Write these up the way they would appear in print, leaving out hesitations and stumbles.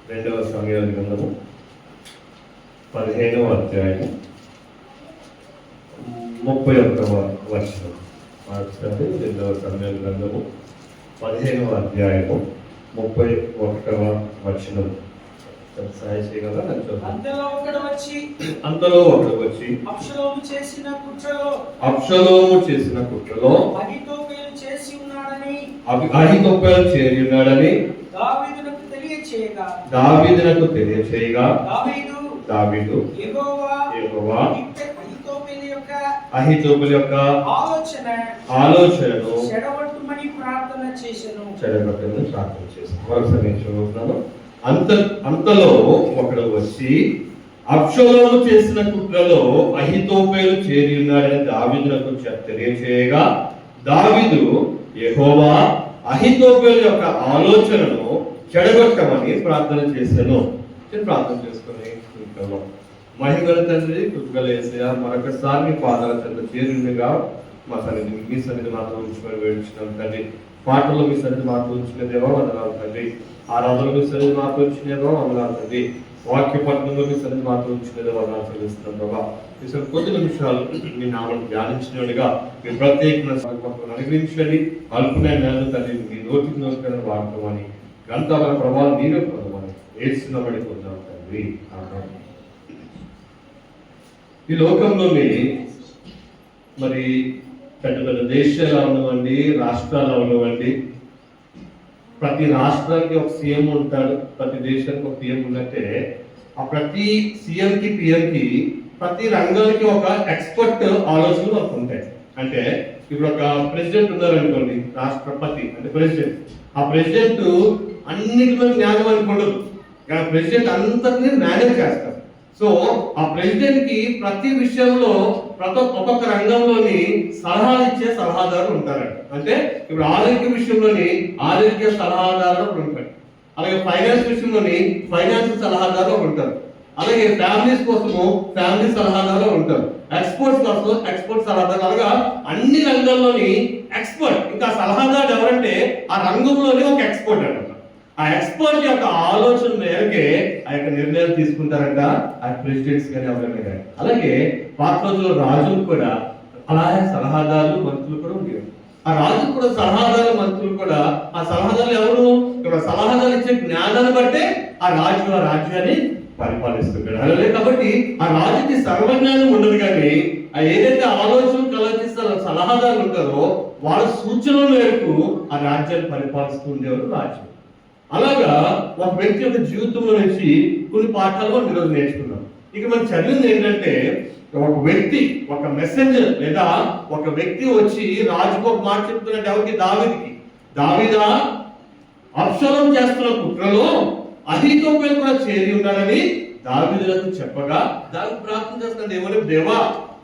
రెండవ సమయాల గ్రంథము 15వ అధ్యాయం 31వ వచనం. మార్చాలి. రెండవ సమయాల గ్రంథము 15వ అధ్యాయము 31వ వచనం. సాయం చేయగలరా? అంతలో ఒకడు వచ్చి అబ్షలోము చేసిన కుట్రలో అహీతోపెలు చేరి ఉన్నాడని దావీదునకు తెలియచేయగా దావీదు యెహోవా అహీతోపెలు యొక్క ఆలోచనను చెడగొట్టమని ప్రార్థన చేశాను. అంతలో ఒకడు వచ్చి అబ్షలోము చేసిన కుట్రలో అహీతోపెలు చేరి ఉన్నాడని దావీదునకు తెలియచేయగా దావీదు యెహోవా అహీతోపెలు యొక్క ఆలోచనను చెడగొట్టమని ప్రార్థన చేశాను. ప్రార్థన చేసుకుని మహిమల తండ్రి, కృపగల యేసయ్యా, మరొకసారి మీ పాదాల చెంత చేరుగా మా సన్నిధి మీ సన్నిధి మాతో ఉంచుకొని వేడుచున్నాం తండ్రి. పాటల్లో మీ సన్నిధి మాతో ఉంచిన దేవా వందనాలు తండ్రి. ఆరాధనలో మీ సన్నిధి మాతో ఉంచిన దేవా వందనాలు తండ్రి. వాక్య పఠనంలో మీ సన్నిధి మాతో ఉంచిన దేవా వందనాలు చెల్లిస్తున్నాం ప్రభా. ఈ కొద్ది నిమిషాలు మీ నామం ధ్యానించినట్టుగా మీ ప్రత్యేకమైన అనుగ్రహించండి. అల్పునైన తండ్రి మీ నోటికి నోటికైనా వాడుకోమని గ్రంథాల ప్రభావం మీరే పొందమని ఏడ్చున్నబడి పొందాం తండ్రి. ఈ లోకంలోని మరి పెద్ద పెద్ద దేశాలు అవనివ్వండి, రాష్ట్రాలు అవనివ్వండి, ప్రతి రాష్ట్రానికి ఒక సీఎం ఉంటాడు, ప్రతి దేశానికి ఒక పిఎం ఉన్నట్టే ఆ ప్రతి సీఎంకి పిఎంకి ప్రతి రంగానికి ఒక ఎక్స్పర్ట్ ఆలోచనలు మనకు ఉంటాయి. అంటే ఇప్పుడు ఒక ప్రెసిడెంట్ ఉన్నారు అనుకోండి, రాష్ట్రపతి అంటే ప్రెసిడెంట్. ఆ ప్రెసిడెంట్ అన్నిటి మీద జ్ఞానం అనుకోండదు, కానీ ప్రెసిడెంట్ అంతటినీ మేనేజ్ చేస్తారు. సో ఆ ప్రెసిడెంట్ కి ప్రతి విషయంలో ఒక్కొక్క రంగంలోని సలహాలు ఇచ్చే సలహాదారులు ఉంటారండి. అంటే ఇప్పుడు ఆరోగ్య విషయంలోని ఆరోగ్య సలహాదారులు ఉంటారు, అలాగే ఫైనాన్స్ విషయంలోని ఫైనాన్స్ సలహాదారులు ఉంటారు, అలాగే ఫ్యామిలీస్ కోసము ఫ్యామిలీ సలహాదారులు ఉంటారు, ఎక్స్పోర్ట్స్ కోసం ఎక్స్పోర్ట్ సలహాదారులు, అలాగా అన్ని రంగాల్లోని ఎక్స్పర్ట్. ఇంకా సలహాదారు ఎవరంటే ఆ రంగంలోని ఒక ఎక్స్పర్ట్ అనమాట. ఆ ఎక్స్పర్ట్ యొక్క ఆలోచన మేరకే ఆ యొక్క నిర్ణయాలు తీసుకుంటారంట ఆ ప్రెసిడెంట్స్ కానీ ఎవరైనా కానీ. అలాగే పాత రోజుల్లో రాజులు కూడా అలాగే సలహాదారులు మంత్రులు కూడా ఉండేవారు. ఆ రాజులు కూడా సలహాదారులు మంత్రులు కూడా ఆ సలహాదారులు ఎవరు? ఇక్కడ సలహాదారులు ఇచ్చే జ్ఞానాన్ని బట్టే ఆ రాజు ఆ రాజ్యాన్ని పరిపాలిస్తుంటాడు. అలాగే కాబట్టి ఆ రాజుకి సర్వజ్ఞానం ఉండదు, కానీ ఆ ఏదైతే ఆలోచనలు కలగిస్తారో సలహాదారులు ఉంటారో వాళ్ళ సూచనల మేరకు ఆ రాజ్యాన్ని పరిపాలిస్తూ ఉండేవారు రాజు. అలాగా ఒక వ్యక్తి యొక్క జీవితంలో నుంచి కొన్ని పాఠాలు మనం ఈరోజు నేర్చుకున్నాం. ఇక మనం చదివింది ఏంటంటే ఒక వ్యక్తి ఒక మెసెంజర్ లేదా ఒక వ్యక్తి వచ్చి రాజుకు ఒక మాట చెప్తున్నట్టు ఎవరికి? దావీదుకి. దావీదా అబ్షలోము చేస్తున్న కుట్రలో అహీతోపెలు కూడా చేరి ఉన్నాడని దావీదులకు చెప్పగా దావీదు ప్రార్థన చేస్తున్నాడు. ఏమని? దేవా,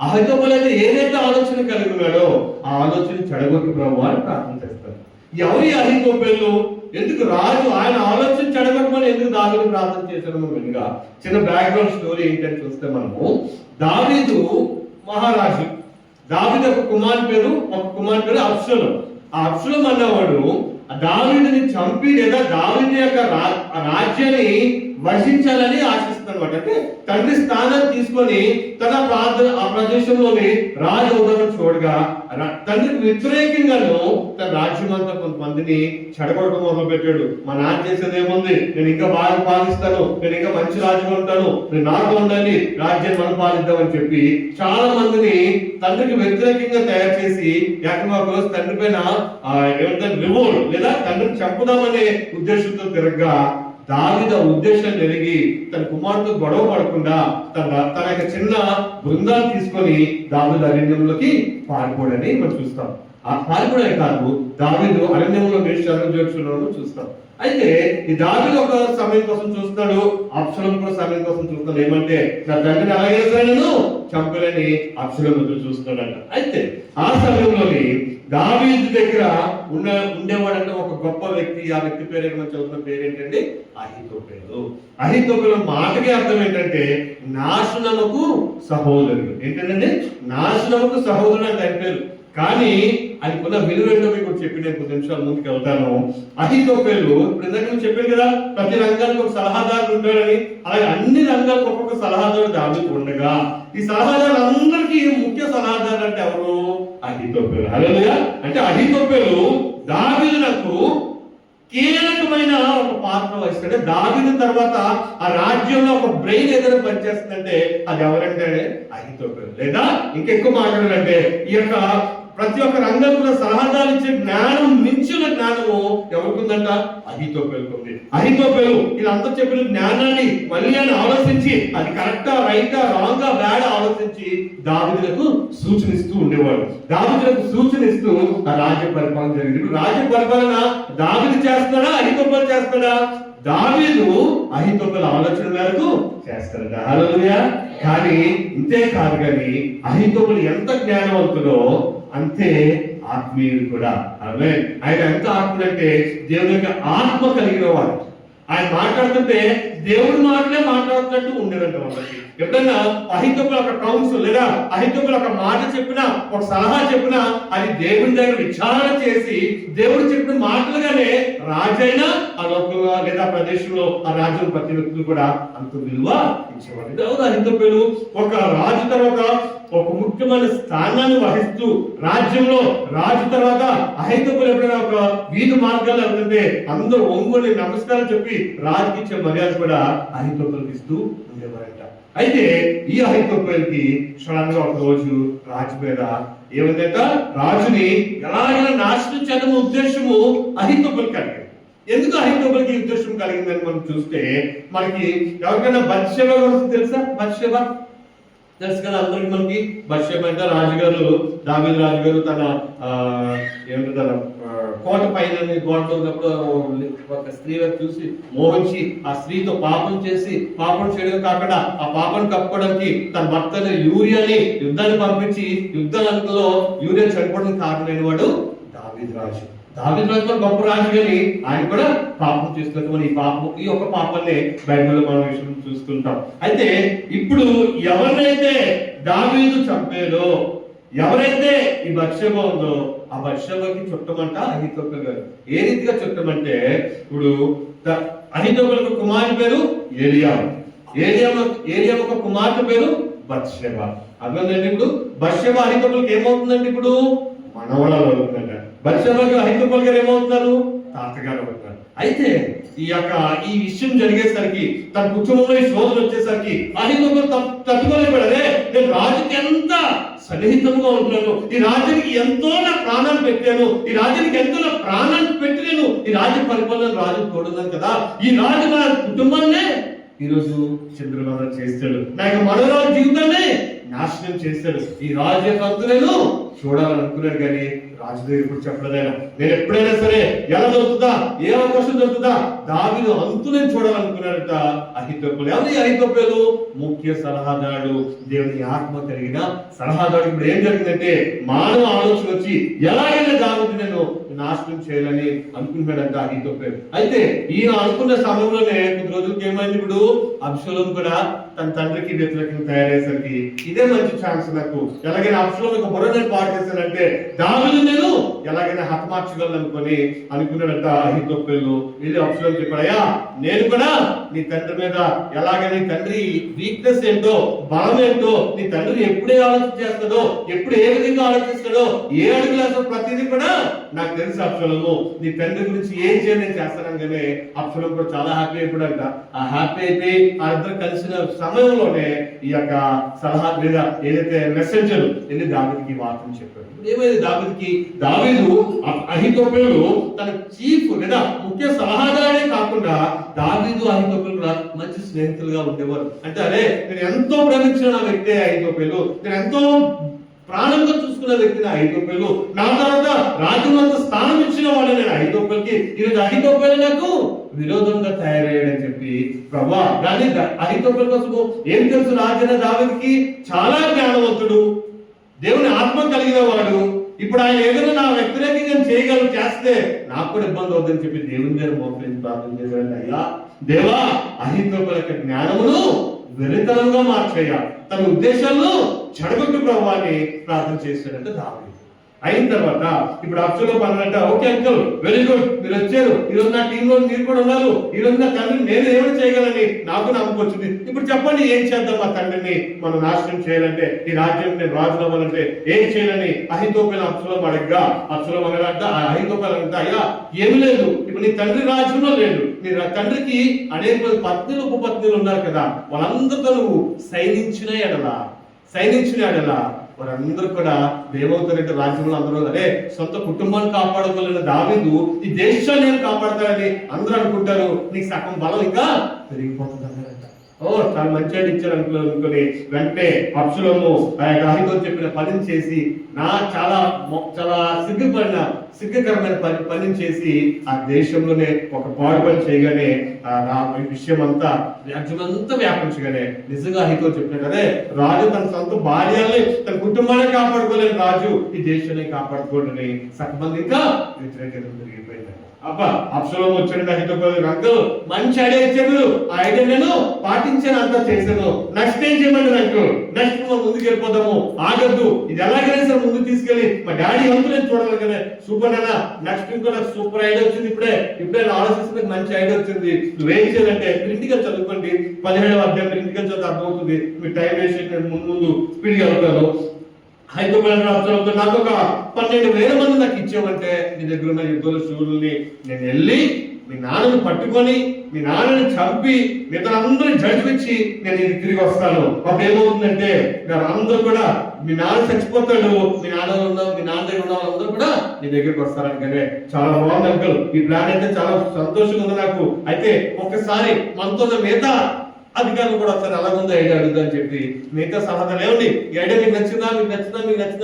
అహీతోపెలు అయితే ఏదైతే ఆలోచన కలిగి ఉన్నాడో ఆ ఆలోచన చెడగొట్టు ప్రభు అని ప్రార్థన చేస్తాడు. ఎవరి అహీతోపెలు? ఎందుకు రాజు ఆయన ఆలోచన చెడగొట్టమని ఎందుకు దావీదు ప్రార్థన చేశాడు? వినగా చిన్న బ్యాక్గ్రౌండ్ స్టోరీ ఏంటని చూస్తే మనము దావీదు మహారాజు. దావీదు ఒక కుమారుని పేరు అబ్షలోము. ఆ అబ్షలోము అన్నవాడు దావీదుని చంపి లేదా దావీదు యొక్క రాజ్యాన్ని వర్షించాలని ఆశిస్తున్నాడు. అంటే తండ్రి స్థానం తీసుకొని తన ఆ ప్రదేశంలోని రాజు ఉదయం చూడగా తండ్రికి వ్యతిరేకంగాను తన రాజ్యం అంతా కొంతమందిని చెడగొట్టడం మొదలు పెట్టాడు. మా నాన్న చేసేది ఏముంది, నేను ఇంకా బాగా పాలిస్తాను, నేను ఇంకా మంచి రాజుగా ఉంటాను, నేను నాతో ఉండాలి, రాజ్యాన్ని మనం పాలిద్దామని చెప్పి చాలా మందిని తండ్రికి వ్యతిరేకంగా తయారు చేసి ఏకంగా ఒక రోజు తండ్రి పైన ఏమంటారు రివోల్ట్ లేదా తండ్రిని చంపుదామనే ఉద్దేశంతో తిరగగా దావీదు ఉద్దేశాన్ని ఎరిగి తన కుమారుతో గొడవ పడకుండా తన యొక్క చిన్న బృందాన్ని తీసుకొని దావీదు అరణ్యంలోకి పారిపోడని మనం చూస్తాం. ఆ పారిపోవడే కాదు, దావీదు అరణ్యంలో చూస్తాం. అయితే ఈ దావీదు ఒక సమయం కోసం చూస్తాడు, అబ్షలోము కూడా సమయం కోసం చూస్తాడు. ఏమంటే నా తండ్రిని అలాగే నేను చంపలేని అబ్షలోము ఎదురు చూస్తున్నాడంట. అయితే ఆ సమయంలోని దావీదు దగ్గర ఉండేవాడంటే ఒక గొప్ప వ్యక్తి. ఆ వ్యక్తి పేరు ఏమో చదువుతున్న పేరు ఏంటంటే అహీతోపెలు. అహీతోపెలు మాటకి అర్థం ఏంటంటే నాశనముకు సహోదరుడు. ఏంటంటే నాశనముకు సహోదరుడు అంటే ఆయన పేరు. కానీ ఆయనకున్న విలువ ఏంటో మీకు చెప్పి నేను 10 నిమిషాల ముందుకు వెళ్తాను. అహీతోపెలు ఇప్పుడు ఇందాక నేను చెప్పాను కదా, ప్రతి రంగానికి ఒక సలహాదారు ఉంటాడని. అలాగే అన్ని రంగాలకు ఒక్కొక్క సలహాదారు దావీదు ఉండగా, ఈ సలహాదారు అందరికీ ముఖ్య సలహాదారు అంటే ఎవరు? అహీతోపెలు. హల్లెలూయా. అంటే అహీతోపెలు దావీదునకు కీలకమైన ఒక పాత్ర వహిస్తాడు. దావీదు తర్వాత ఆ రాజ్యంలో ఒక బ్రెయిన్ ఏదైనా పనిచేస్తుందంటే అది ఎవరంటే అహీతోపెలు. లేదా ఇంకెక్కువ మాట్లాడాలంటే ఈ యొక్క ప్రతి ఒక్క రంగంలో సలహాదారు ఇచ్చే జ్ఞానం మించిన జ్ఞానము ఎవరికుందంట? అహీతోపెలుకు ఉంది. అహీతోపెలు వీళ్ళంతా చెప్పిన జ్ఞానాన్ని మళ్ళీ అని ఆలోచించి అది కరెక్టా, రైటా, రాంగా, బ్యాడ్ ఆలోచించి దావీదులకు సూచన ఇస్తూ ఉండేవాడు. దావీదులకు సూచన ఇస్తూ ఆ రాజ్య పరిపాలన జరిగింది. ఇప్పుడు రాజ్య పరిపాలన దావీదు చేస్తాడా, అహీతోపెలు చేస్తాడా? దావీదు అహీతోపెలు ఆలోచన మేరకు చేస్తాడట. హల్లెలూయా. కానీ ఇంతే కాదు, కానీ అహీతోపెలు ఎంత జ్ఞానవంతుడో అంతే ఆత్మీయుడు కూడా. ఆమేన్. ఆయన ఎంత ఆత్మీయుడు అంటే దేవుని యొక్క ఆత్మ కలిగిన వాడు. ఆయన మాట్లాడుతుంటే దేవుడి మాటలే మాట్లాడుతున్నట్టు ఉండేదంట వాళ్ళకి. ఎప్పుడైనా అహీతోపెలు ఒక కౌన్సిల్ లేదా అహీతోపెలు ఒక మాట చెప్పినా, ఒక సలహా చెప్పినా అది దేవుని దగ్గర విచారణ చేసి దేవుడు చెప్పిన మాటలుగానే రాజైనా ఆ లోకంలో లేదా ప్రదేశంలో ఆ రాజ్యం ప్రతి వ్యక్తులు కూడా అంత విలువ ఇచ్చేవాడు. అహీతోపెలు ఒక రాజు తర్వాత ఒక ముఖ్యమైన స్థానాన్ని వహిస్తూ రాజ్యంలో రాజు తర్వాత అహీతోపెలు ఎప్పుడైనా ఒక వీధి మార్గాలు వెళ్తుంటే అందరూ ఒంగోలు నమస్కారం చెప్పి రాజుకి ఇచ్చే మర్యాద కూడా అహీతోపెలుకి ఇస్తూ ఉండేవారంట. అయితే ఈ అహీతోపెలుకి సడన్ గా ఒక రోజు రాజు మీద ఏమైందంట, రాజుని ఎలాగైనా నాశనం చేయడం ఉద్దేశము అహీతోపెలుకి కలిగింది. ఎందుకు అహీతోపెలుకి ఉద్దేశం కలిగిందని మనం చూస్తే మనకి ఎవరికైనా బత్షెబ గురించి తెలుసా? బత్షెబ తెలుసు కదా అందరికి. మనకి బత్షెబ అంటే రాజుగారు, దావీదు రాజుగారు తన ఏమంటారు తన కోట పైన గోడలో ఉన్నప్పుడు ఒక స్త్రీ చూసి మోహించి ఆ స్త్రీతో పాపం చేసి, పాపం చేయడం కాకుండా ఆ పాపం కప్పుకోవడానికి తన భర్తని యూరియాని యుద్ధాన్ని పంపించి యుద్ధాలలో యూరియా చనిపోవడానికి కారణమైన వాడు దావీదు రాజు. దావీదు రాజు కూడా గొప్ప రాజు, కానీ ఆయన కూడా పాపం చేస్తున్నటువంటి ఈ యొక్క పాపాన్ని బైబిల్లో మనం విషయం చూస్తుంటాం. అయితే ఇప్పుడు ఎవరినైతే దావీదు చంపాడో, ఎవరైతే ఈ బత్షెబ ఉందో ఆ బత్షెబకి చుట్టమంట అహీతోపెలు గారు. ఏ రీతిగా చుట్టమంటే, ఇప్పుడు అహీతోపెలు కుమారుని పేరు ఏలియాబు, ఏలియాబు ఒక కుమార్తె పేరు బత్షెబ. అర్థమైందండి? ఇప్పుడు బత్షెబ అహీతోపెలుకి ఏమవుతుందండి? ఇప్పుడు మనవరాలు అవుతుందంట. బత్షెబకి అహీతోపెలు గారు ఏమవుతున్నారు? తాతగారు అవుతున్నారు. అయితే ఈ విషయం జరిగేసరికి తన కుటుంబంలో ఈ శోధన వచ్చేసరికి అహీతోపెలు తట్టుకోలేకపోయాడే. నేను రాజుకి ఎంత సన్నిహితంగా ఉంటున్నాను, ఈ రాజునికి ఎంతో నా ప్రాణాన్ని పెట్టాను, ఈ రాజునికి ఎంతో నా ప్రాణాన్ని పెట్టి నేను ఈ రాజ్య పరిపాలన రాజు తోడున్నాను కదా, ఈ రాజు నా కుటుంబాన్నే ఈరోజు చంద్రబాబు చేస్తాడు, నా యొక్క మనోరాజు జీవితాన్ని నాశనం చేస్తాడు, ఈ రాజు యొక్క అంతు నేను చూడాలనుకున్నాడు. కానీ రాజు దగ్గర ఇప్పుడు చెప్పలేదైనా, నేను ఎప్పుడైనా సరే ఎలా దొరుకుతుందా, ఏ అవకాశం దొరుకుతుందా, దావీదు అంతు నేను చూడాలనుకున్నాడట అహీతోపెలు. ఎవరి అహీతోపెలు? ముఖ్య సలహాదారుడు, దేవుని ఆత్మ కలిగిన సలహాదారుడు. ఇప్పుడు ఏం జరిగిందంటే మానవ ఆలోచన వచ్చి ఎలాగైనా దావీదు నేను నాశనం చేయాలని అనుకుంటున్నాడంట అహీతోపెలు. అయితే ఈయన అనుకున్న సమయంలోనే కొద్ది రోజులకి ఏమైంది, ఇప్పుడు అబ్షలోము కూడా తన తండ్రికి వ్యతిరేకంగా తయారయ్యేసరికి ఇదే మంచి ఛాన్స్, నాకు ఎలాగైనా అబ్షలోము బుర్ర నేను పాడు చేశానంటే దావీదు నేను ఎలాగైనా హతమార్చగలను అనుకున్నాడంట అహీతోపెలు. వెళ్ళి అబ్షలోము చెప్పాడయ్యా, నేను కూడా నీ తండ్రి మీద ఎలాగైనా నీ తండ్రి వీక్నెస్ ఏంటో, బలం ఏంటో, నీ తండ్రి ఎప్పుడే ఆలోచన చేస్తాడో, ఎప్పుడు ఏ విధంగా ఆలోచిస్తాడో, ఏ అడుగులేసో ప్రతిదీ కూడా నాకు తెలుసు అబ్షలోము, నీ తండ్రి గురించి ఏం చేయాలి నేను చేస్తానగానే అబ్షలోము కూడా చాలా హ్యాపీ అయిపోయాడంట. ఆ హ్యాపీ అయిపోయి ఆ ఇద్దరు కలిసిన సమయంలోనే ఈ యొక్క సలహా లేదా ఏదైతే మెసెంజర్ వెళ్ళి దావీదుకి వార్తను చెప్పాడు. ఏమైంది దావీదు అహీతోపెలు తన చీఫ్ లేదా ముఖ్య సలహాదారుడే కాకుండా దావీదు అహీతోపెలు కూడా మంచి స్నేహితులుగా ఉండేవారు. అంటే అరే నేను ఎంతో ప్రేమించిన నా వ్యక్తి అహీతోపెలు, నేను ఎంతో ప్రాణంగా చూసుకున్న వ్యక్తిని అహీతోపెలు, నా తర్వాత రాజునంత స్థానం ఇచ్చిన వాడు నేను అహీతోపెలుకి, ఈరోజు అహీతోపెలు నాకు విరోధంగా తయారయ్యాడని చెప్పి ప్రభువా. కానీ అహీతోపెలు కోసం ఏం తెలుసు, రాజైన దావీదుకి చాలా జ్ఞానవంతుడు, దేవుని ఆత్మ కలిగిన వాడు, ఇప్పుడు ఆయన ఏదైనా నా వ్యతిరేకంగా చేస్తే నాకు కూడా ఇబ్బంది అవుతుందని చెప్పి దేవుని దగ్గర మోకరించి ప్రార్థన చేశాడు. అయ్యా దేవా, అహీతోపెలు యొక్క జ్ఞానమును వెరితనంగా మార్చేయ, తన ఉద్దేశాలను చెడగొట్టు ప్రభువాన్ని ప్రార్థన చేశాడంటే దావీదు. అయిన తర్వాత ఇప్పుడు అబ్సలోం అన్నట్ట, ఓకే అంకుల్ వెరీ గుడ్, మీరు వచ్చారు, ఈరోజు నా టీంలో మీరు కూడా ఉన్నారు, ఈరోజు నా తండ్రిని నేను ఏమైనా చేయగలని నాకు నమ్మకం వచ్చింది. ఇప్పుడు చెప్పండి ఏం చేద్దాం, మా తండ్రిని మనం నాశనం చేయాలంటే, ఈ రాజ్యం నేను రాజు అవ్వాలంటే ఏం చేయాలని అహీతోపెలు అబ్సలోం అడగ్గా, అబ్సలోం అనగంట అహీతోపెలు అంట, అయ్యా ఏమి లేదు, ఇప్పుడు నీ తండ్రి రాజ్యంలో లేదు, నీ తండ్రికి అనేక పత్నులు ఉపపత్నులు ఉన్నారు కదా, వాళ్ళందరితో నువ్వు సైనించిన ఎడలా వారందరూ కూడా ఏమవుతారంటే రాజ్యంలో అందరూ అదే సొంత కుటుంబాన్ని కాపాడుకోలేని దావీదు ఈ దేశాన్ని నేను కాపాడతానని అందరూ అనుకుంటారు. నీకు సగం బలం ఇంకా పెరిగిపోతుంది అన్నారంట. ఓ చాలా మంచిగా ఇచ్చారు అనుకుని వెంటనే అబ్సలోము ఆ యొక్క అహీతో చెప్పిన పనిని చేసి చాలా సిగ్గుకరమైన పనిని చేసి ఆ దేశంలోనే ఒక పాడు పని చేయగానే ఈ విషయం అంతా రాజ్యమంతా వ్యాపించగానే నిజంగా అహీతో చెప్పినాడు, అదే రాజు తన సొంత భార్యల్ని తన కుటుంబాన్ని కాపాడుకోలేని రాజు ఈ దేశాన్ని కాపాడుకోలేని సగమంది ఇంకా వ్యతిరేకత పెరిగిపోయింది. అబ్బా అబ్సలోము వచ్చాడు అహీతోపెలు, అంకుల్ మంచి ఐడియా ఇచ్చారు, ఆ ఐడియా నేను పాటించాను, అంతా చేశాను, నెక్స్ట్ ఏం చేయమంటారు అంకుల్, నెక్స్ట్ మనం ముందుకు వెళ్ళిపోదాము, ఆగద్దు, ఇది ఎలాగైనా సరే ముందుకు తీసుకెళ్ళి మా డాడీ అంతులేదు చూడాలి కదా, సూపర్ అన్న, నెక్స్ట్ ఇంకో నాకు సూపర్ ఐడియా వచ్చింది, ఇప్పుడే ఆలోచిస్తే మంచి ఐడియా వచ్చింది, నువ్వేం చేయాలంటే క్రిటికల్ చదువుకోండి, 17వ అధ్యాయం క్రిటికల్ చదువు అర్థమవుతుంది, మీరు టైం వేస్ట్ చేసి ముందు స్పీడ్గా వెళ్తాను. అహీతోపెలు నాకు ఒక 12,000 మంది నాకు ఇచ్చామంటే నీ దగ్గర ఉన్న యుద్ధుల శూరుల్ని నేను వెళ్ళి మీ నాన్నని పట్టుకొని మీ నాన్నని చంపి మిగతా అందరూ జడ్జించి నేను తిరిగి వస్తాను. అప్పుడు ఏమవుతుందంటే అందరూ కూడా మీ నాన్న చచ్చిపోతాడు, మీ నాన్న దగ్గర ఉన్న వాళ్ళందరూ కూడా నీ దగ్గరికి వస్తారనుకనే చాలా బాగుంది అంకుల్, ఈ ప్లాన్ అయితే చాలా సంతోషంగా ఉంది నాకు. అయితే ఒక్కసారి మనతో మిగతా అధికారులు కూడా ఒకసారి అలాగుంది ఐడియా అడుగుదా అని చెప్పి మిగతా సలహాలు ఏమండి ఈ ఐడియా మీకు నచ్చిందా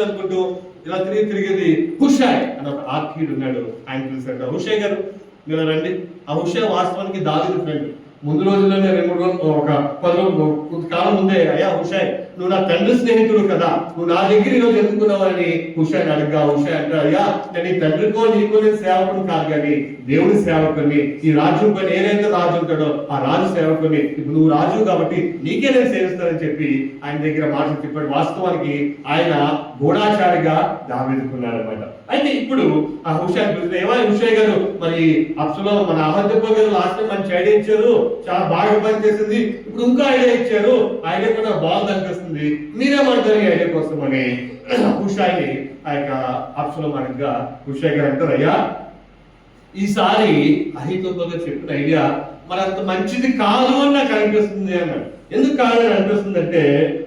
అనుకుంటూ ఇలా తిరిగేది హుషాయ్ అని ఒక ఆర్కీడ్ ఉన్నాడు, ఆయన పిలిచాడు, హుషాయ్ గారు మీరు రండి. ఆ హుషాయ్ వాస్తవానికి దావీదు ఫ్రెండ్. ముందు రోజుల్లోనే 2-3 రోజులు ఒక 10 కాలం ముందే, అయ్యా హుషాయ్ నువ్వు నా తండ్రి స్నేహితుడు కదా, నువ్వు నా దగ్గర ఈరోజు ఎందుకున్నావని హుషాయ్ అడగ్గా, హుషాయ్ అంటాడు, అయ్యా నేను ఈ తండ్రికో నీకో నేను సేవకుని కాదు కానీ దేవుడి సేవకుని, ఈ రాజు పైన ఏదైతే రాజు ఉంటాడో ఆ రాజు సేవకుని, ఇప్పుడు నువ్వు రాజు కాబట్టి నీకే నేను సేవిస్తానని చెప్పి ఆయన దగ్గర మాటలు చెప్పాడు. వాస్తవానికి ఆయన గూఢాచారిగా దావీదుకున్నాడు అనమాట. అయితే ఇప్పుడు ఆ హుషాయ్ పిలిస్తే, ఏమో హుషాయ్ గారు మరి అబ్సలోం మన అహీతోపెలు గారు లాస్ట్ టైం మంచి ఐడియా ఇచ్చారు, చాలా బాగా పనిచేసింది, ఇప్పుడు ఇంకో ఐడియా ఇచ్చారు, ఐడియా కూడా బాగుంది అనిపిస్తుంది, మీరేమంటారు ఈ ఐడియా కోసం అని హుషాయ్ని ఆ యొక్క అబ్సలోం అనగా హుషాయ్ గారు అంటారు, అయ్యా ఈసారి అహీతోపెలు చెప్పిన ఐడియా మరి అంత మంచిది కాదు అని నాకు అనిపిస్తుంది అన్నాడు. ఎందుకు కాదని అనిపిస్తుంది అంటే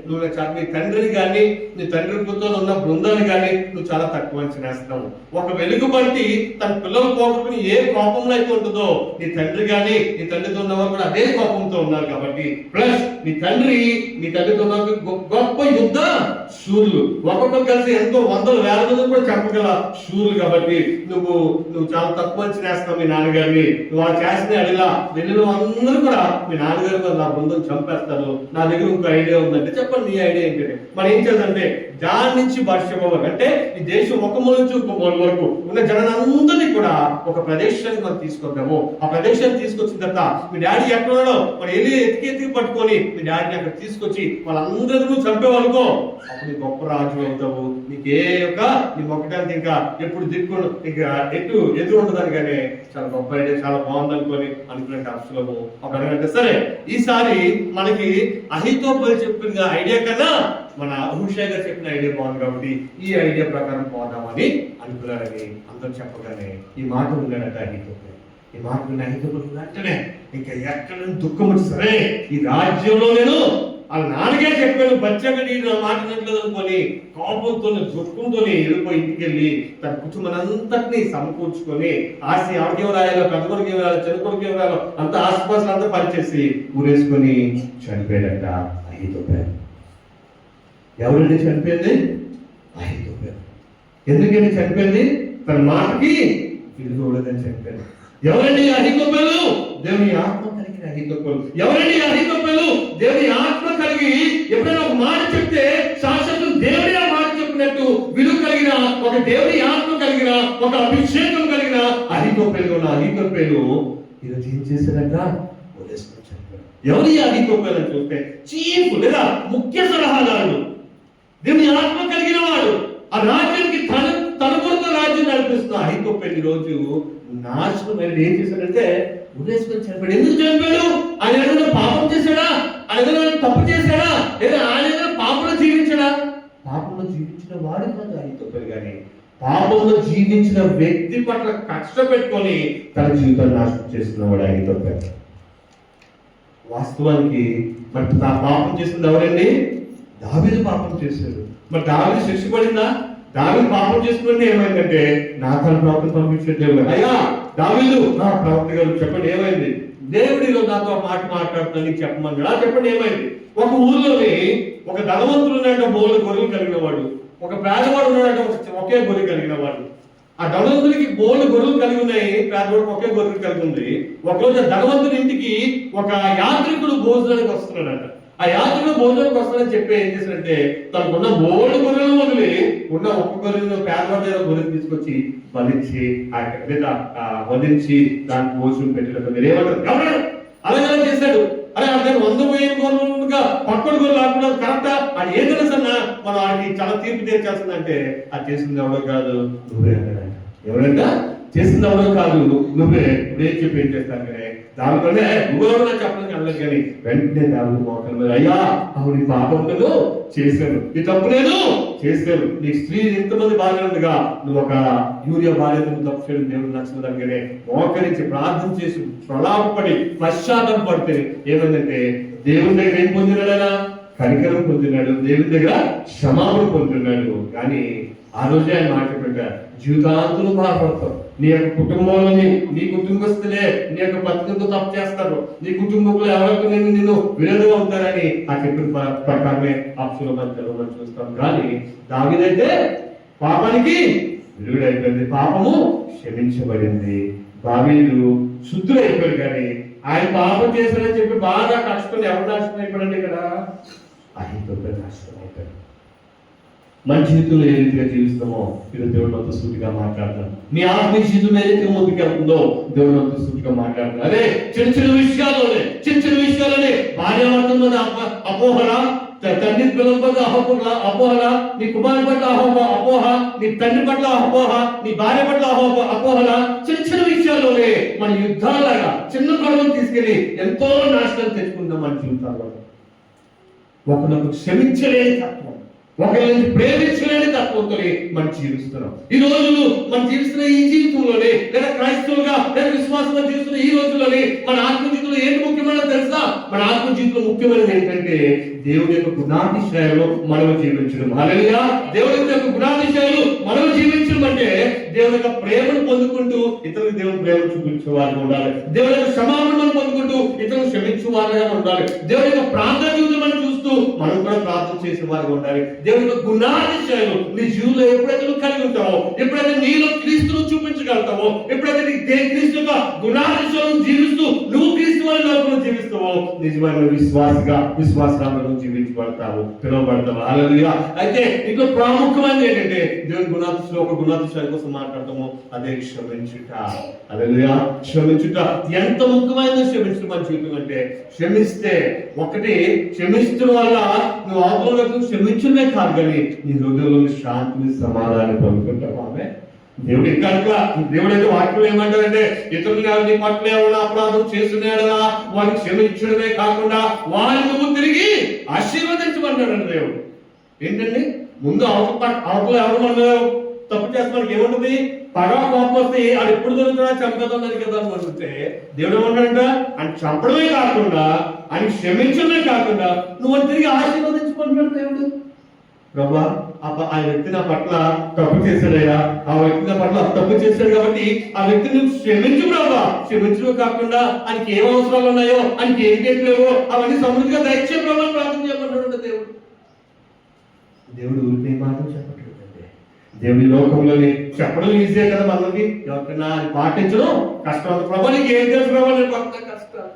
నువ్వు నీ తండ్రిని కానీ నీ తండ్రితో ఉన్న బృందాన్ని కానీ నువ్వు చాలా తక్కువ అంచనేస్తున్నావు. ఒక వెలుగు బట్టి తన పిల్లలు పోగొట్టుకుని ఏ కోపంలో అయితే ఉంటుందో నీ తండ్రి కానీ నీ తండ్రితో ఉన్నవారు కూడా అదే కోపంతో ఉన్నారు కాబట్టి, ప్లస్ నీ తండ్రితో ఉన్న గొప్ప యుద్ధ శూరులు, ఒక్కొక్కరు కలిసి ఎంతో 100,000 మంది కూడా చెప్పగల శూరులు కాబట్టి నువ్వు చాలా తక్కువ అంచనేస్తావు మీ నాన్నగారిని. నువ్వు ఆ చేసిన అడిలా వెళ్ళిన అందరూ కూడా మీ నాన్నగారు నా బృందం చంపేస్తారు, నా దగ్గర ఇంకో ఐడియా ఉందంటే చెప్పండి నీ ఐడియా ఏంటంటే మనం ఏం చేద్దంటే దాని నుంచి భాష్యమవ్వాలి అంటే ఈ దేశం ఒక మూల నుంచి ఇంకో మూల వరకు ఉన్న జనాలందరినీ కూడా ఒక ప్రదేశానికి మనం తీసుకొద్దాము. ఆ ప్రదేశాన్ని తీసుకొచ్చిన తర్వాత మీ డాడీ ఎక్కడ ఉన్నాడో మనం ఎతికి పట్టుకొని మీ డాడీని అక్కడ తీసుకొచ్చి వాళ్ళందరూ చంపేవాళ్ళకో అప్పుడు నీ గొప్ప రాజు అవుతావు. నీ మొక్కడానికి ఇంకా ఎప్పుడు దిక్కు ఇంకా ఎదురు ఉండదని కానీ చాలా గొప్ప ఐడియా, చాలా బాగుంది అనుకునే అబ్సలోము అప్పుడు అంటే సరే ఈసారి మనకి అహీతోపెలు చెప్పిన ఐడియా కన్నా మన హుషాయ్ గారు చెప్పిన ఐడియా బాగుంది కాబట్టి ఈ ఐడియా ప్రకారం పోదామని అనుకున్నారని అందరూ చెప్పగానే ఈ మాట ఉన్నాడట అహీతోపెలు. ఈ మాట ఉన్న అహీతోపెలు వెంటనే ఇంకా ఎక్కడ దుఃఖం వచ్చి సరే ఈ రాజ్యంలో నేను వాళ్ళ నాన్నగే చెప్పాను బచ్చగా నేను నా మాట నట్లేదు అనుకొని కోపంతో దుఃఖంతో వెళ్ళిపోయి ఇంటికి వెళ్ళి తన కుటుంబాన్నంతటినీ సమకూర్చుకొని ఆస్తి ఎవరికేం రాయాలో, పెద్ద కొడుకు ఏం రాయాలో, చిన్న కొడుకు ఏం రాయాలో అంత ఆసుపాసులు అంతా పనిచేసి ఊరేసుకొని చనిపోయాడట అహీతోపెలు. ఎవరండి చనిపోయింది? అహీతోపెలు. ఎందుకంటే చనిపోయింది తన మాటకి విలువలేదని చనిపోయింది. ఎవరండి అహీతోపెలు? దేవుని ఆత్మ కలిగిన అహీతోపెలు. ఎవరండి అహీతోపెలు? దేవుని ఆత్మ కలిగి ఎప్పుడైనా ఒక మాట చెప్తే శాశ్వతం దేవుని ఆ మాట చెప్పినట్టు విలువ కలిగిన ఒక దేవుని ఆత్మ కలిగిన ఒక అభిషేకం కలిగిన అహీతోపెలు ఈరోజు ఏం చేశారంట? వదిలేసుకొని చనిపోయాడు. ఎవరి అహీతోపెలు అని చూస్తే చీఫ్ లేదా ముఖ్య సలహాదారుడు, దేవుని ఆత్మ కలిగిన వాడు, ఆ రాజ్యానికి తన పలువురితో రాజ్యం నడిపిస్తున్న అహీతోపెలు రోజు నాశనం ఏం చేశాడంటే ఉరేసుకొని చనిపోయాడు. ఎందుకు చనిపోయాడు? ఆయన ఏదైనా పాపం చేశాడా? ఆయన ఏదైనా తప్పు చేశాడా? లేదా ఆయన ఏదైనా పాపంలో జీవించాడా? పాపంలో జీవించిన వాడు కాదు అహీతోపెలు, కానీ పాపంలో జీవించిన వ్యక్తి పట్ల కక్ష పెట్టుకొని తన జీవితాన్ని నాశనం చేస్తున్నవాడు అహీతోపెలు. వాస్తవానికి మరి నా పాపం చేసింది ఎవరండి? దావీదు పాపం చేశాడు. మరి దావీదు శిక్ష పడిందా? దావీదు పాపం చేసుకుంటే ఏమైందంటే నాతాను ప్రవక్తను పంపించే దేవుడు, అయ్యా దావీదు నా ప్రవక్త గారు చెప్పండి ఏమైంది? దేవుడిలో నాతో మాట మాట్లాడుతున్నాను చెప్పమన్నాడు. చెప్పండి ఏమైంది? ఒక ఊర్లోని ఒక ధనవంతుడు ఉన్నాడు, బోలు గొర్రెలు కలిగిన వాడు. ఒక పేదవాడు ఉన్నాడు, ఒకే గొర్రె కలిగిన వాడు. ఆ ధనవంతుడికి బోలు గొర్రెలు కలిగి ఉన్నాయి, పేదవాడికి ఒకే గొర్రెలు కలిగి ఉంది. ఒకరోజు ఆ ధనవంతుడి ఇంటికి ఒక యాత్రికుడు భోజనానికి వస్తున్నాడంట. ఆ యాత్రికుడు భోజనానికి వస్తాడని చెప్పి ఏం చేశాడంటే తనకున్న బోలు గొర్రెలు వదిలి ఉన్న ఒక్క గొర్రెను పేదవాడి గొర్రెలు తీసుకొచ్చి వధించి వధించి దానికి భోజనం పెట్టినట్టు మీరు ఏమంటారు? అలాగే చేశాడు. అరే అదే 100 వేల గొర్రెలుగా పక్కన గొర్రెలు ఆడుతున్నారు కరెక్టా? అది ఏం తెలుసన్నా మనం వాడికి చాలా తీర్పు తీర్చాల్సిందంటే అది చేసింది ఎవడో కాదు నువ్వే అన్నాడంట. ఎవరంట? చేసింది ఎవడో కాదు నువ్వే. నువ్వేం చెప్పి ఏం చేస్తాను కానీ దానిలోనే నువ్వెవరో చెప్పడానికి అనలేదు. కానీ వెంటనే దాని మోకల మీద అయ్యా అవును నీ పాపం నేను చేశాను, నీ తప్పు నేను చేశాను, నీ స్త్రీ ఇంతమంది భార్య ఉందిగా నువ్వు ఒక యూరియా భార్య తప్పు చేయడం దేవుడు నచ్చిన దగ్గరే మోకరించి ప్రార్థన చేసి ప్రలాపడి పశ్చాత్తాప పడితే ఏమైందంటే దేవుని దగ్గర ఏం పొందినాడైనా? కనికరం పొందినాడు, దేవుని దగ్గర క్షమాపణ పొందుతున్నాడు. కానీ ఆ రోజే ఆయన మాట పెట్టారు, జీవితాంతులు బాధపడతావు. నీ యొక్క కుటుంబంలోని నీ కుటుంబస్తులే నీ యొక్క పత్నితో తప్పు చేస్తారు, నీ కుటుంబంలో ఎవరికి నిన్ను విరోధంగా ఉంటారని ఆ చెప్పిన ప్రకారమే అప్సులో మనం చూస్తాం. కానీ దావీదైతే పాపానికి విరుగుడైపోయింది, పాపము క్షమించబడింది, దావీదు శుద్ధుడైపోయాడు. కానీ ఆయన పాపం చేశాడని చెప్పి బాగా కష్టం ఎవరు నాశనం అయిపోయాడండి? ఇక్కడ అహీతోపెలు నాశనం అయిపోయాడు. మన జీవితంలో ఏ రీతిగా జీవిస్తామో ఈరోజు దేవుడు మనతో సూటిగా మాట్లాడతాడు. నీ ఆత్మీయ జీవితం ఏ రీతిగా ముందుకెళ్తుందో దేవుడు మనతో సూటిగా మాట్లాడతాడు. అదే చిన్న చిన్న విషయాల్లోనే భార్యాభర్తల అపోహల, తండ్రి పిల్లల పట్ల అపోహల, నీ కుమారుని పట్ల అపోహ, నీ తండ్రి పట్ల అపోహ, నీ భార్య పట్ల అపోహల, చిన్న విషయాల్లోనే మన యుద్ధాలాగా చిన్న గొడవలు తీసుకెళ్లి ఎంతో నాశనం తెచ్చుకుందాం మన జీవితాల్లో. ఒకరికి క్షమించలేని తత్వం, ఒకరిని ప్రేమించలేని తత్వంతో మనం జీవిస్తున్నాం. ఈ రోజులు మనం జీవిస్తున్న ఈ జీవితంలోనే లేదా క్రైస్తవులుగా లేదా విశ్వాసంగా జీవిస్తున్న ఈ రోజుల్లోనే మన ఆత్మ జీవితంలో ఏంటి ముఖ్యమైనది తెలుసా? మన ఆత్మ జీవితంలో ముఖ్యమైనది ఏంటంటే దేవుడి యొక్క గుణాతిశయాలు మనం జీవించడం. హల్లెలూయా! దేవుడి యొక్క గుణాతిశయాలు మనం జీవించడం అంటే దేవుడి యొక్క ప్రేమను పొందుకుంటూ ఇతరులకు దేవుని ప్రేమ చూపించే వారుగా ఉండాలి. దేవుడి యొక్క క్షమాపణను పొందుకుంటూ ఇతరులు క్షమించే వారుగా ఉండాలి. దేవుడి యొక్క ప్రార్థన జీవితం మనం చూస్తూ మనం కూడా ప్రార్థన చేసే వారుగా ఉండాలి. దేవుడి యొక్క గుణాతిశయాలు నీ జీవితంలో ఎప్పుడైతే నువ్వు కలిగి ఉంటావో, ఎప్పుడైతే నీలో క్రీస్తును చూపించగలుగుతావో, ఎప్పుడైతే నీ క్రీస్తు యొక్క గుణాతిశయాలను జీవిస్తూ నువ్వు క్రీస్తు వారి లోకంలో జీవిస్తావో నిజమైన విశ్వాసరాలను జీవించబడతావు, పిలువబడతావు. హల్లెలూయా! అయితే ఇంట్లో ప్రాముఖ్యమైనది ఏంటంటే దేవుని గుణాతిశయాలు ఒక గుణాతిశయాల కోసం మాట్లాడతాము, అదే క్షమించుట. హల్లెలూయా! క్షమించుట ఎంత ముఖ్యమైనది క్షమించడం మన జీవితం అంటే. క్షమిస్తే ఒకటి క్షమించడం వల్ల నువ్వు అవతలకు క్షమించడమే కాదు కానీ నీ హృదయంలో శాంతిని సమాధానం పొందుకుంటావు. ఆమె దేవుడు ఇంకా దేవుడైతే వాక్యం ఏమంటారంటే ఇతరులు నీ పట్ల ఏమైనా అపరాధం చేస్తున్నాడా వారిని క్షమించడమే కాకుండా వారిని నువ్వు తిరిగి ఆశీర్వదించమన్నాడు దేవుడు. ఏంటండి ముందు అవతల ఎవరు అన్నారు తప్పు చేస్తానికి ఏముంటుంది? పగ కోపం వస్తే అది ఎప్పుడు దొరుకుతుందా? చంపేదన్నది కదా అని అనుకుంటే దేవుడు ఏమన్నాడంట ఆయన చంపడమే కాకుండా ఆయన క్షమించడమే కాకుండా నువ్వు తిరిగి ఆశీర్వదించుకుంటున్నాడు దేవుడు. ప్రభా ఆ వ్యక్తి నా పట్ల తప్పు చేశాడయ్యా, ఆ వ్యక్తి నా పట్ల తప్పు చేశాడు కాబట్టి ఆ వ్యక్తిని క్షమించు ప్రభా. క్షమించడం కాకుండా ఆయనకి ఏం అవసరాలు ఉన్నాయో ఆయనకి ఏం చేయలేవో అవన్నీ సమృద్ధిగా దయచే ప్రభా ప్రార్థన చేయమన్నాడు దేవుడు. దేవుడు ఊరికే మాత్రం చెప్పట్లేదండి. దేవుడి లోకంలోని చెప్పడం ఈజీ కదా మనకి, ఎవరికైనా పాటించడం కష్టం. ప్రభా నీకు ఏం తెలుసు ప్రభా? నేను కొత్త కష్టం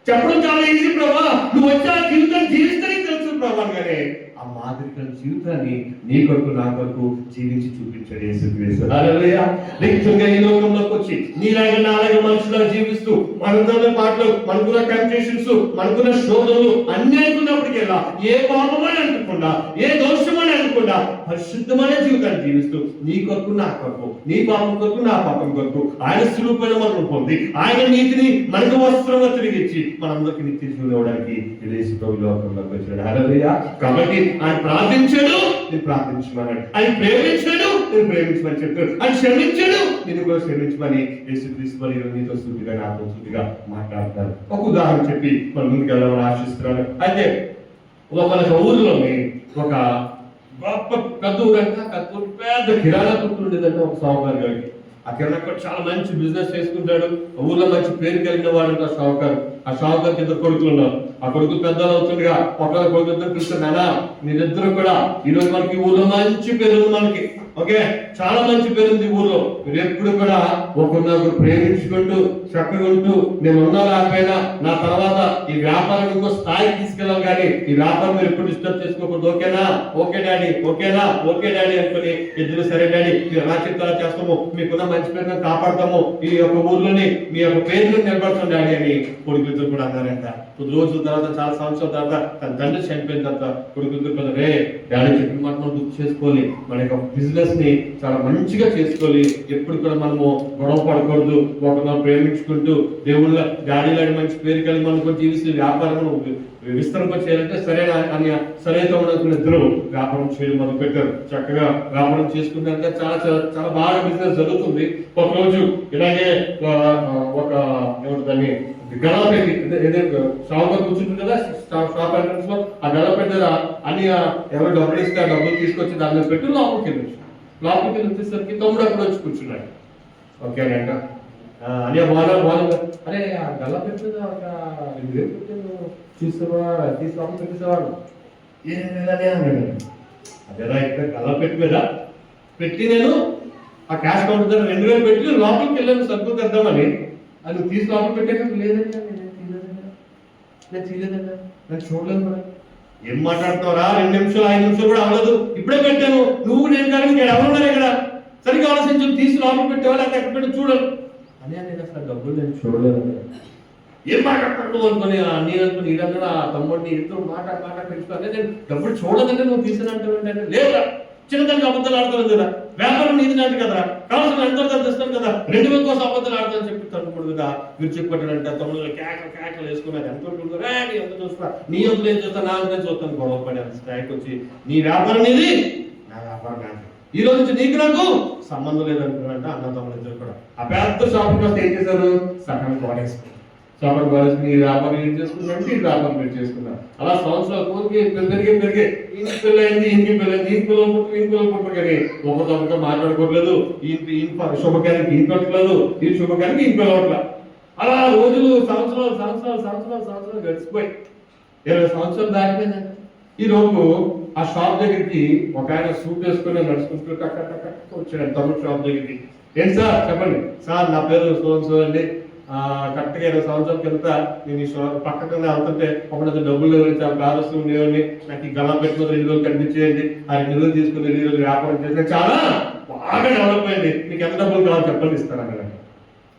చెప్పడం చాలా ఈజీ ప్రభా, నువ్వు వచ్చి ఆ జీవితం జీవిస్తే తెలుసు ప్రభా. కానీ ఆ మాదిరికమైన జీవితాన్ని నీ కొరకు నా కొరకు జీవించి చూపించాడు యేసుక్రీస్తు. హల్లెలూయా. నిత్యంగా ఈ లోకంలోకి వచ్చి నీలాగా నాలాగా మనుషులా జీవిస్తూ మనకున్న పాటలు, మనకున్న కండిషన్స్, మనకున్న శోధనలు అన్ని అనుకున్నప్పటికెల్లా ఏ పాపమని అనుకోకుండా, ఏ దోషమని అనుకోకుండా పరిశుద్ధమైన జీవితాన్ని జీవిస్తూ నీ కొరకు నా కొరకు, నీ పాపం కొరకు నా పాపం కొరకు ఆయన సులువుపైన మనం పొంది ఆయన నీతిని మనకు వస్త్రంగా తిరిగిచ్చి మనందరికీ నిత్య జీవం ఇవ్వడానికి యేసు ప్రభు లోకంలోకి వచ్చాడు. హల్లెలూయా. కాబట్టి ఆయన ప్రార్థించాడు, నేను ప్రార్థించమన్నాడు. ఆయన ప్రేమించాడు, నేను ప్రేమించమని చెప్పాడు. ఆయన క్షమించాడు, నేను కూడా క్షమించమని యేసుక్రీస్తు నీతో సూటిగా నాతో సూటిగా మాట్లాడతారు. ఒక ఉదాహరణ చెప్పి మనం ముందుకు వెళ్ళాలని ఆశిస్తున్నాను. అయితే ఒక ఊరిలోని ఒక గొప్ప పెద్ద ఊరంట, పెద్ద కిరాణా కొట్టు ఉండేదంటే ఒక సావుకారు గారికి. ఆ కిరాణా కొట్టు చాలా మంచి బిజినెస్ చేసుకుంటాడు, ఊర్లో మంచి పేరు కలిగిన వాడు ఆ షావుకారు. ఆ షావుకారుకి ఇద్దరు కొడుకులు ఉన్నారు. ఆ కొడుకు పెద్దలు అవుతుండగా ఒక కొడుకు పిలుస్తున్నానా, మీరిద్దరు కూడా ఈరోజు మనకి ఊర్లో మంచి పేరు ఉంది, మనకి ఓకే చాలా మంచి పేరు ఉంది ఊర్లో. మీరు ఎప్పుడు కూడా ఒకరినొకరు ప్రేమించుకుంటూ చక్కగా ఉంటూ, నేను ఉన్నా లేకపోయినా నా తర్వాత ఈ వ్యాపారం ఇంకో స్థాయికి తీసుకెళ్ళాలి, కానీ ఈ వ్యాపారం మీరు ఎప్పుడు డిస్టర్బ్ చేసుకోకూడదు. ఓకేనా? ఓకే డాడీ, ఓకేనా? ఓకే డాడీ అనుకుని ఇద్దరు సరే డాడీ మీరు ఎలా చెప్తారా చేస్తాము, మీకున్న మంచి పేరును కాపాడతాము, ఈ యొక్క ఊర్లోని మీ యొక్క పేరును నిలబడతాం డాడీ అని కొడుకులతో కూడా అన్నారంట. కొద్ది రోజుల తర్వాత, చాలా సంవత్సరాల తర్వాత తన తండ్రి చనిపోయిన తర్వాత కొడుకులతో కూడా రే డాడీ చెప్పిన మాట మనం గుర్తు చేసుకోవాలి, మన యొక్క బిజినెస్ ని చాలా మంచిగా చేసుకోవాలి, ఎప్పుడు కూడా మనము గొడవ పడకూడదు, ఒకరిని ప్రేమించుకుంటూ దేవుళ్ళ డాడీ లాంటి మంచి పేరు కలిగి మనకు జీవిస్తే వ్యాపారం విస్తరింప చేయాలంటే సరైన అని సరైన ఇద్దరు వ్యాపారం చేయడం మొదలు పెట్టారు. చక్కగా వ్యాపారం చేసుకుంటే చాలా చాలా బాగా బిజినెస్ జరుగుతుంది. ఒక రోజు ఇలాగే ఒక దాన్ని గణపతి షాప్ కూర్చుంటుంది కదా, షాప్ ఎంట్రన్స్ లో ఆ గణపతి అన్ని ఎవరు డబ్బులు ఇస్తే ఆ డబ్బులు తీసుకొచ్చి దాని మీద పెట్టి లోపలికి వచ్చేసరికి తమ్ముడు అప్పుడు వచ్చి కూర్చున్నాడు. ఓకేనంట అని బాగా అరే ఆ గణపతి మీద ఒక తీసేవాడు ఏదనే అన్నాడు. అదేరా ఇక్కడ గణపతి మీద పెట్టి నేను ఆ క్యాష్ కౌంటర్ దగ్గర 2000 పెట్టి లోపలికి వెళ్ళాను సరుకులు తెద్దామని, అది తీసి లోపల పెట్టాక లేదండి నేను తీయలేదండి, నేను చూడలేదు మరి. ఏం మాట్లాడుతున్నారా? 2 నిమిషాలు 5 నిమిషాలు కూడా అవ్వలేదు, ఇప్పుడే పెట్టాను, నువ్వు నేను కానీ ఇక్కడ ఎవరున్నారు ఇక్కడ, సరిగ్గా ఆలోచించి తీసి లోపల పెట్టేవా లేకపోతే ఎక్కడ పెట్టి చూడను అని. నేను అసలు డబ్బులు నేను చూడలేదు. ఏం మాట్లాడతాడు అనుకుని నేను అనుకుని ఈడన్నా ఆ తమ్ముడిని ఇద్దరు మాట పెంచుతానే, నేను డబ్బులు చూడదంటే నువ్వు తీసుకున్నట్టు లేదా చిన్నదానికి అబద్ధాలు ఆడతాను కదా, వ్యాపారం నీది నాటి కదా, కావాల్సిన ఎంతో తెస్తాను కదా, 2000 కోసం అబద్ధాలు ఆడతాను చెప్పి తనుకూడదుగా విరుచుకుపట్టాడంటే తమ్ముడు కేకలు వేసుకున్నారు. ఎంత ఎంత చూస్తా, నీ వంతులు ఏం చూస్తా, నా వంతులు చూస్తాను, గొడవ పడి అంత స్థాయికి వచ్చి నీ వ్యాపారం నీది, నా వ్యాపారం నాది, ఈ రోజు నుంచి నీకు నాకు సంబంధం లేదనుకున్నారంట అన్న తమ్ముడు ఇద్దరు కూడా. ఆ పెద్ద షాపింగ్ వస్తే ఏం చేశారు, సగం కోడేసుకున్నారు. షాపింగ్ కోడేసి నీ వ్యాపారం ఏం చేసుకున్నారంటే ఈ వ్యాపారం మీరు చేసుకున్నారు. అలా సంవత్సరాల కోరికి పెరిగి ఇంటి పిల్లైంది, ఇంటి పిల్లైంది, ఇంటి పిల్లలు పుట్టు కానీ ఒకరితో మాట్లాడుకోవట్లేదు. ఈ శుభకార్యానికి ఇంటి పెట్టలేదు, ఈ శుభకార్యానికి ఇంటి పిల్లవట్ల. అలా రోజులు సంవత్సరాలు గడిచిపోయి 20 సంవత్సరాలు దాటిపోయిందంట. ఈ రోజు ఆ షాప్ దగ్గరికి ఒక ఆయన సూట్ వేసుకుని నడుచుకుంటూ టక్క వచ్చాడు తమ్ముడు షాప్ దగ్గరికి. ఏంటి సార్ చెప్పండి. సార్ నా పేరు సో అండి, కరెక్ట్గా 20 సంవత్సరాల కింద నేను ఈ పక్కన వెళ్తుంటే ఒకటి డబ్బులు కారస్తూ ఉండేవాడిని, నాకు ఈ గలా పెట్టుకుని 2 రోజులు కనిపించేయండి, ఆ 2 రోజులు తీసుకుని 2 రోజులు వ్యాపారం చేస్తే చాలా బాగా డెవలప్ అయింది, మీకు ఎంత డబ్బులు కావాలి చెప్పండి ఇస్తాను అక్కడ.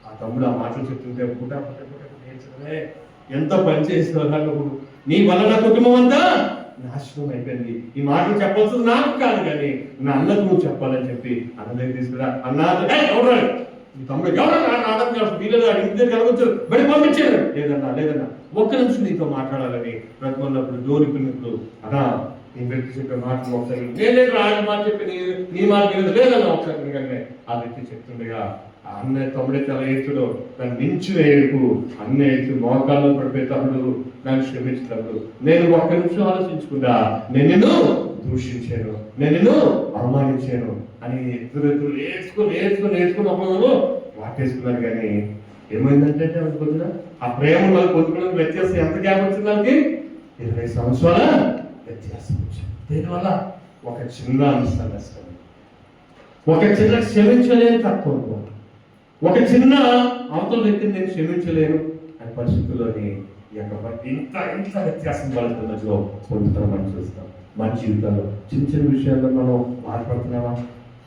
ఆ తమ్ముడు ఆ మాటలు చెప్తుంటే పుట్ట ఎంత పని చేస్తున్నారు, నీ వల్ల నా కుటుంబం అంతా నాశనం అయిపోయింది. ఈ మాటలు చెప్పాల్సింది నాకు కాదు కానీ నా అన్నకు నువ్వు చెప్పాలని చెప్పి అన్న దగ్గర తీసుకురా. అన్నారు ఈ తమ్ముడు ఇంటి దగ్గర కలగొచ్చారు, బడి పంపించారు. లేదన్నా ఒక్క నిమిషం నీతో మాట్లాడాలని బ్రతుకున్నప్పుడు డోర్ ఇప్పినప్పుడు అన్నా నీ వ్యక్తి చెప్పే మాటలు ఒకసారి నేను ఆయన మాట చెప్పి నీ మాట లేదన్నా ఒకసారి కానీ ఆ వ్యక్తి చెప్తుండగా అన్నయ్య తమ్ముడే చాలా ఏడ్చుడు, దాన్ని మించిన ఏడుపు, అన్న ఏడ్చు మోకాల్లో పడిపోయే తమ్ముడు నన్ను క్షమించినప్పుడు నేను ఒక్క నిమిషం ఆలోచించుకుంటా, నేను నిన్ను దూషించాను, నేను నిన్ను అవమానించాను అని ఎదురు నేర్చుకుని ఒకరు వాటేసుకున్నారు. కానీ ఏమైందంటే పొద్దున ఆ ప్రేమ వాళ్ళు పొందుకోవడానికి వ్యత్యాసం ఎంత గ్యాప్ వచ్చింది, దానికి 20 సంవత్సరాల వ్యత్యాసం వచ్చింది. దీనివల్ల ఒక చిన్న అంశం, ఒక చిన్న క్షమించలేని తత్వం, ఒక చిన్న అవతల వ్యక్తిని నేను క్షమించలేను అనే పరిస్థితుల్లోని ఈ యొక్క ఇంత వ్యత్యాసం వాళ్ళ మధ్యలో పొందుతాం మనం చూస్తాం. మన జీవితంలో చిన్న చిన్న విషయాల్లో మనం బాధపడుతున్నామా?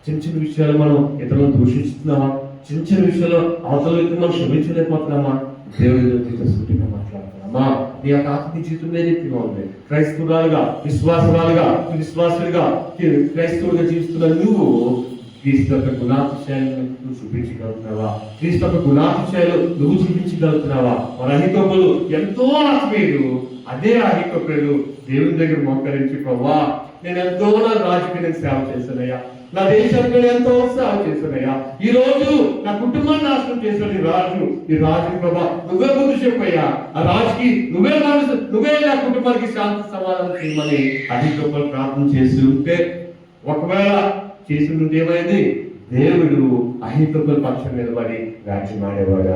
చిన్న చిన్న విషయాలు మనం ఇతరులను దూషిస్తున్నామా? చిన్న చిన్న విషయాల్లో అవతల వ్యక్తి మనం క్షమించలేకపోతున్నామా? దేవుడితో సూటిగా మాట్లాడుతున్నామా? నీ యొక్క ఆత్మీయ జీవితం ఏ రీతిగా ఉంది? క్రైస్తవురాలుగా, విశ్వాసులుగా క్రైస్తవులుగా జీవిస్తున్న నువ్వు క్రీస్తు యొక్క గుణాతిశయాలను నువ్వు చూపించగలుగుతున్నావా? క్రీస్తు యొక్క గుణాతిశయాలు నువ్వు చూపించగలుగుతున్నావా? మన అహితోపులు ఎంతో ఆత్మీయుడు. అదే అహితోపులు దేవుని దగ్గర మోకరించి, ప్రభువా నేను ఎంతో నా రాజుకి నేను సేవ చేశానయ్యా, నా దేశానికి నేను ఎంతో సేవ చేశానయ్యా, ఈ రోజు నా కుటుంబాన్ని నాశనం చేశాడు ఈ రాజు ప్రభా, నువ్వే బుద్ధి చెప్పయ్యా, ఆ రాజుకి నువ్వే నా కుటుంబానికి శాంతి సమాధానం చేయమని అహితోపులు ప్రార్థన చేసి ఉంటే, ఒకవేళ చేసి ఉంటే ఏమైంది? దేవుడు అహితోపుల పక్షం నిలబడి రాజ్యం ఆడేవాడు.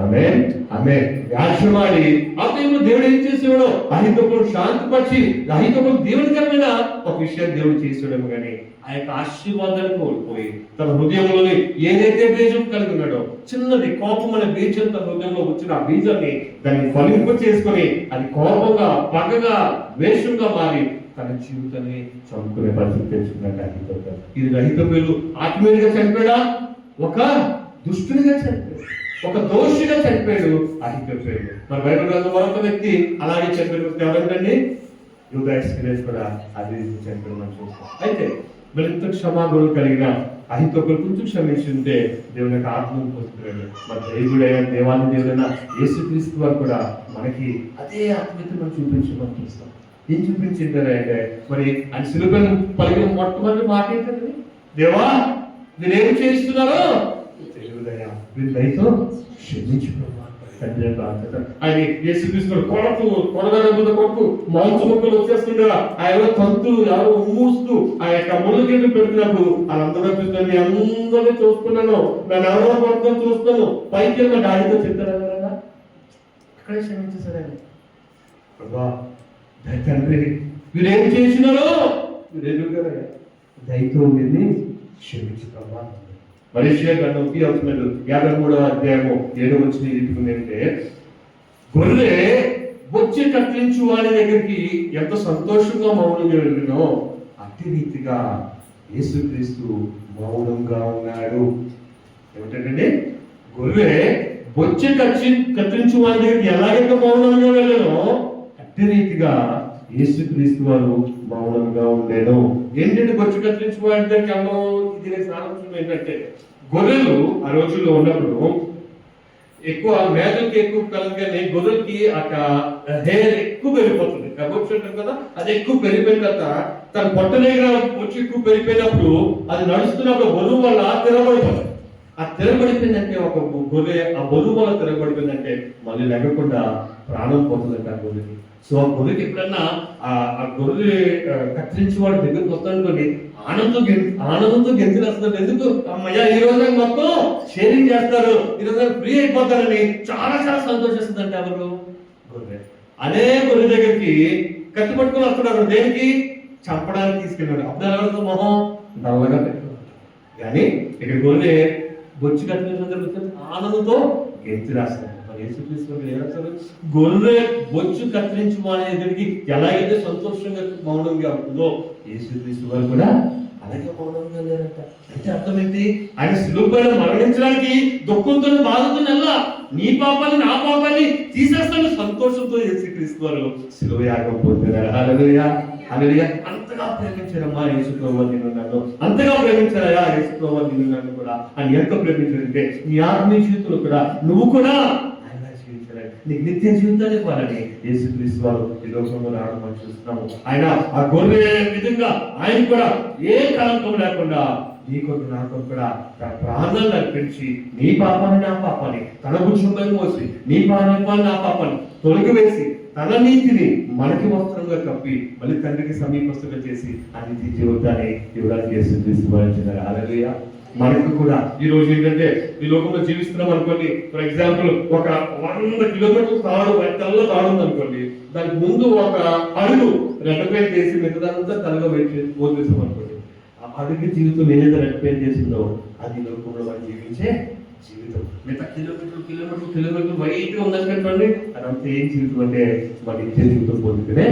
ఆమె రాజ్యమాడి ఆ టైంలో దేవుడు ఏం చేసేవాడు? అహితోపులు శాంతిపరిచి అహితోపులు దేవునికరమైన ఒక విషయం దేవుడు చేసేవాడేమో కానీ ఆ యొక్క ఆశీర్వాదాన్ని కోల్పోయి తన హృదయంలోని ఏదైతే బీజం కలిగి ఉన్నాడో, చిన్నది కోపం అనే బీజం తన హృదయంలో వచ్చిన ఆ బీజాన్ని దాన్ని ఫలింపు చేసుకొని అది కోపంగా, పగగా, ద్వేషంగా మారి తన జీవితాన్ని చంపుకునే పరిస్థితి తెచ్చుకున్నట్టు అహితోపులు. ఇది అహితోపులు ఆత్మీయుడిగా చనిపోయాడా? ఒక దుష్టునిగా చనిపోయాడు, ఒక దోషిగా చనిపోయాడు అహితోపులు. మన బైబిల్ గ్రంథంలో మరొక వ్యక్తి అలాగే చనిపోయిన ఎవరంటండి? యూదా ఇస్కరియోతు కూడా అది చనిపోయిన మనం చూస్తాం. అయితే మరింత క్షమాగుణం కలిగిన అహితోపులు కొంచెం క్షమించుంటే దేవుని యొక్క ఆత్మను పొందుతున్నాడు. మన దేవుడైన యేసుక్రీస్తు వారు కూడా మనకి అదే ఆత్మీయతను మనం చూపించమని చూస్తాం. ఏం చూపించింటారు అంటే, మరి ఆయన శిలువను పలికిన మొట్టమొదటి మాట ఏంటంటే, దేవా మీరేం చేస్తున్నారో తెలియదయ్యా, మీరు దయతో క్షమించుకోవాలి. ఆయన యేసుక్రీస్తు కొడుకు మాంస ముక్కలు వచ్చేస్తుండగా ఆయన తంతులు ఎవరో మూస్తూ ఆ యొక్క ముళ్ళ పెడుతున్నప్పుడు వాళ్ళందరూ చూస్తాను, అందరినీ చూస్తున్నాను, నన్ను ఎవరో కొడుకు చూస్తాను, పైకి వెళ్ళిన డాడీతో చెప్తారా కదా, అక్కడే క్షమించేశారండి. తండ్రి మీరేం చేసినారో మీరు దయతో మీరుని క్షమించుకోవా. మనిషి గ్రంథంకి అవుతున్నాడు 53వ అధ్యాయము 7వ వచనం ఏంటంటే, గొర్రె బొచ్చె కత్తిరించు వాడి దగ్గరికి ఎంత సంతోషంగా మౌనంగా వెళ్ళినో అతి రీతిగా యేసుక్రీస్తు మౌనంగా ఉన్నాడు. ఏమిటంటే, గొర్రె బొచ్చె కత్తిరించు వాడి దగ్గరికి ఎలాగైతే మౌనంగా వెళ్ళానో అతి రీతిగా యేసుక్రీస్తు వారు మౌనంగా ఉండేను. ఏంటంటే బొచ్చు కత్తిరించు వాడి దగ్గరికి అన్నం ఇది సారాంశం ఏంటంటే, గొర్రెలు ఆ రోజుల్లో ఉన్నప్పుడు ఎక్కువ మేకలకి ఎక్కువ కలదు కానీ గొర్రెలకి హెయిర్ ఎక్కువ పెరిగిపోతుంది. బొచ్చు అంటారు కదా, అది ఎక్కువ పెరిగిపోయిన తర్వాత తన పొట్ట దగ్గర బొచ్చు ఎక్కువ పెరిగిపోయినప్పుడు అది నడుస్తున్నప్పుడు బరువు వల్ల తిరగబడిపోతుంది. ఆ తిరగబడిపోయిందంటే ఒక గొర్రె ఆ బరువు వల్ల తిరగబడిపోయిందంటే మళ్ళీ లేకుండా ప్రాణం పోతుందంటే ఆ గొర్రెకి. సో ఆ గొర్రెకి ఎప్పుడన్నా ఆ గొర్రె కత్తిరించి వాడు దగ్గరకు వస్తానుకోండి, ఆనందంతో గెంతులేస్తాడు. ఎందుకు? అమ్మయ్య ఈ రోజు మొత్తం షేరింగ్ చేస్తారు, ఈ రోజు ఫ్రీ అయిపోతారని చాలా చాలా సంతోషిస్తుందంటే ఎవరు? గొర్రె. అదే గొర్రె దగ్గరికి కత్తి పట్టుకుని వస్తున్నాడు, దేనికి? చంపడానికి తీసుకెళ్ళాడు. అప్పుడు ఎవరితో మొహం నల్లగా పెట్టుకున్నాడు. కానీ ఇక్కడ గొర్రె బొచ్చు కట్టిన ఆనందంతో గెంతు రాస్తాడు. గొర్రె బొచ్చు కత్తిరించి వాడి దగ్గరికి ఎలాగైతే సంతోషంగా మౌనంగా ఉంటుందో యేసుక్రీస్తు వారు కూడా అలాగే మౌనంగా లేరంట. అంటే అర్థం ఏంటి? ఆయన శిలువపై మరణించడానికి దుఃఖంతో బాధతో నెల్లా నీ పాపాన్ని నా పాపాన్ని తీసేస్తాను సంతోషంతో యేసుక్రీస్తు వారు శిలువ యాగం పొందినారు. హల్లెలూయా, హల్లెలూయా. అంతగా ప్రేమించారమ్మా యేసు ప్రభువు నిన్ను నన్ను, అంతగా ప్రేమించారయ్యా యేసు ప్రభువు నిన్ను నన్ను కూడా. ఆయన ఎంత ప్రేమించారంటే నీ ఆత్మీయ జీవితంలో కూడా నువ్వు కూడా నీకు నిత్య జీవితాన్ని ఇవ్వాలని యేసుక్రీస్తు వారు ఈ లోకంలో రావడం మనం చూస్తున్నాము. ఆయన ఆ గొర్రె విధంగా ఆయన కూడా ఏ కలంకం లేకుండా నీ కొరకు నా కొరకు కూడా తన ప్రాణాలను అర్పించి నీ పాపాన్ని నా పాపాన్ని తన భుజంపై మోసి నీ పాపాన్ని నా పాపాన్ని తొలగివేసి తన నీతిని మనకి వస్త్రంగా కప్పి మళ్ళీ తండ్రికి సమీపస్తుగా చేసి ఆ నీతి జీవితాన్ని ఇవ్వడానికి యేసుక్రీస్తు వారు. హల్లెలూయా. మనకు కూడా ఈ రోజు ఏంటంటే ఈ లోకంలో జీవిస్తున్నాం అనుకోండి, ఫర్ ఎగ్జాంపుల్ ఒక 100 కిలోమీటర్ల తాడు తెల్ల తాడు ఉంది అనుకోండి, దానికి ముందు ఒక అడుగు రెడ్డపై చేసి మిగతాదంతా తలగా వదిలేసాం అనుకోండి, ఆ అడుగు జీవితం ఏదైతే రెడ్డపై చేసిందో అది లోకంలో మనం జీవించే జీవితం. మిగతా కిలోమీటర్లు వైట్గా ఉందని అదంతా ఏం జీవితం అంటే మన నిత్య జీవితం పొందుకునే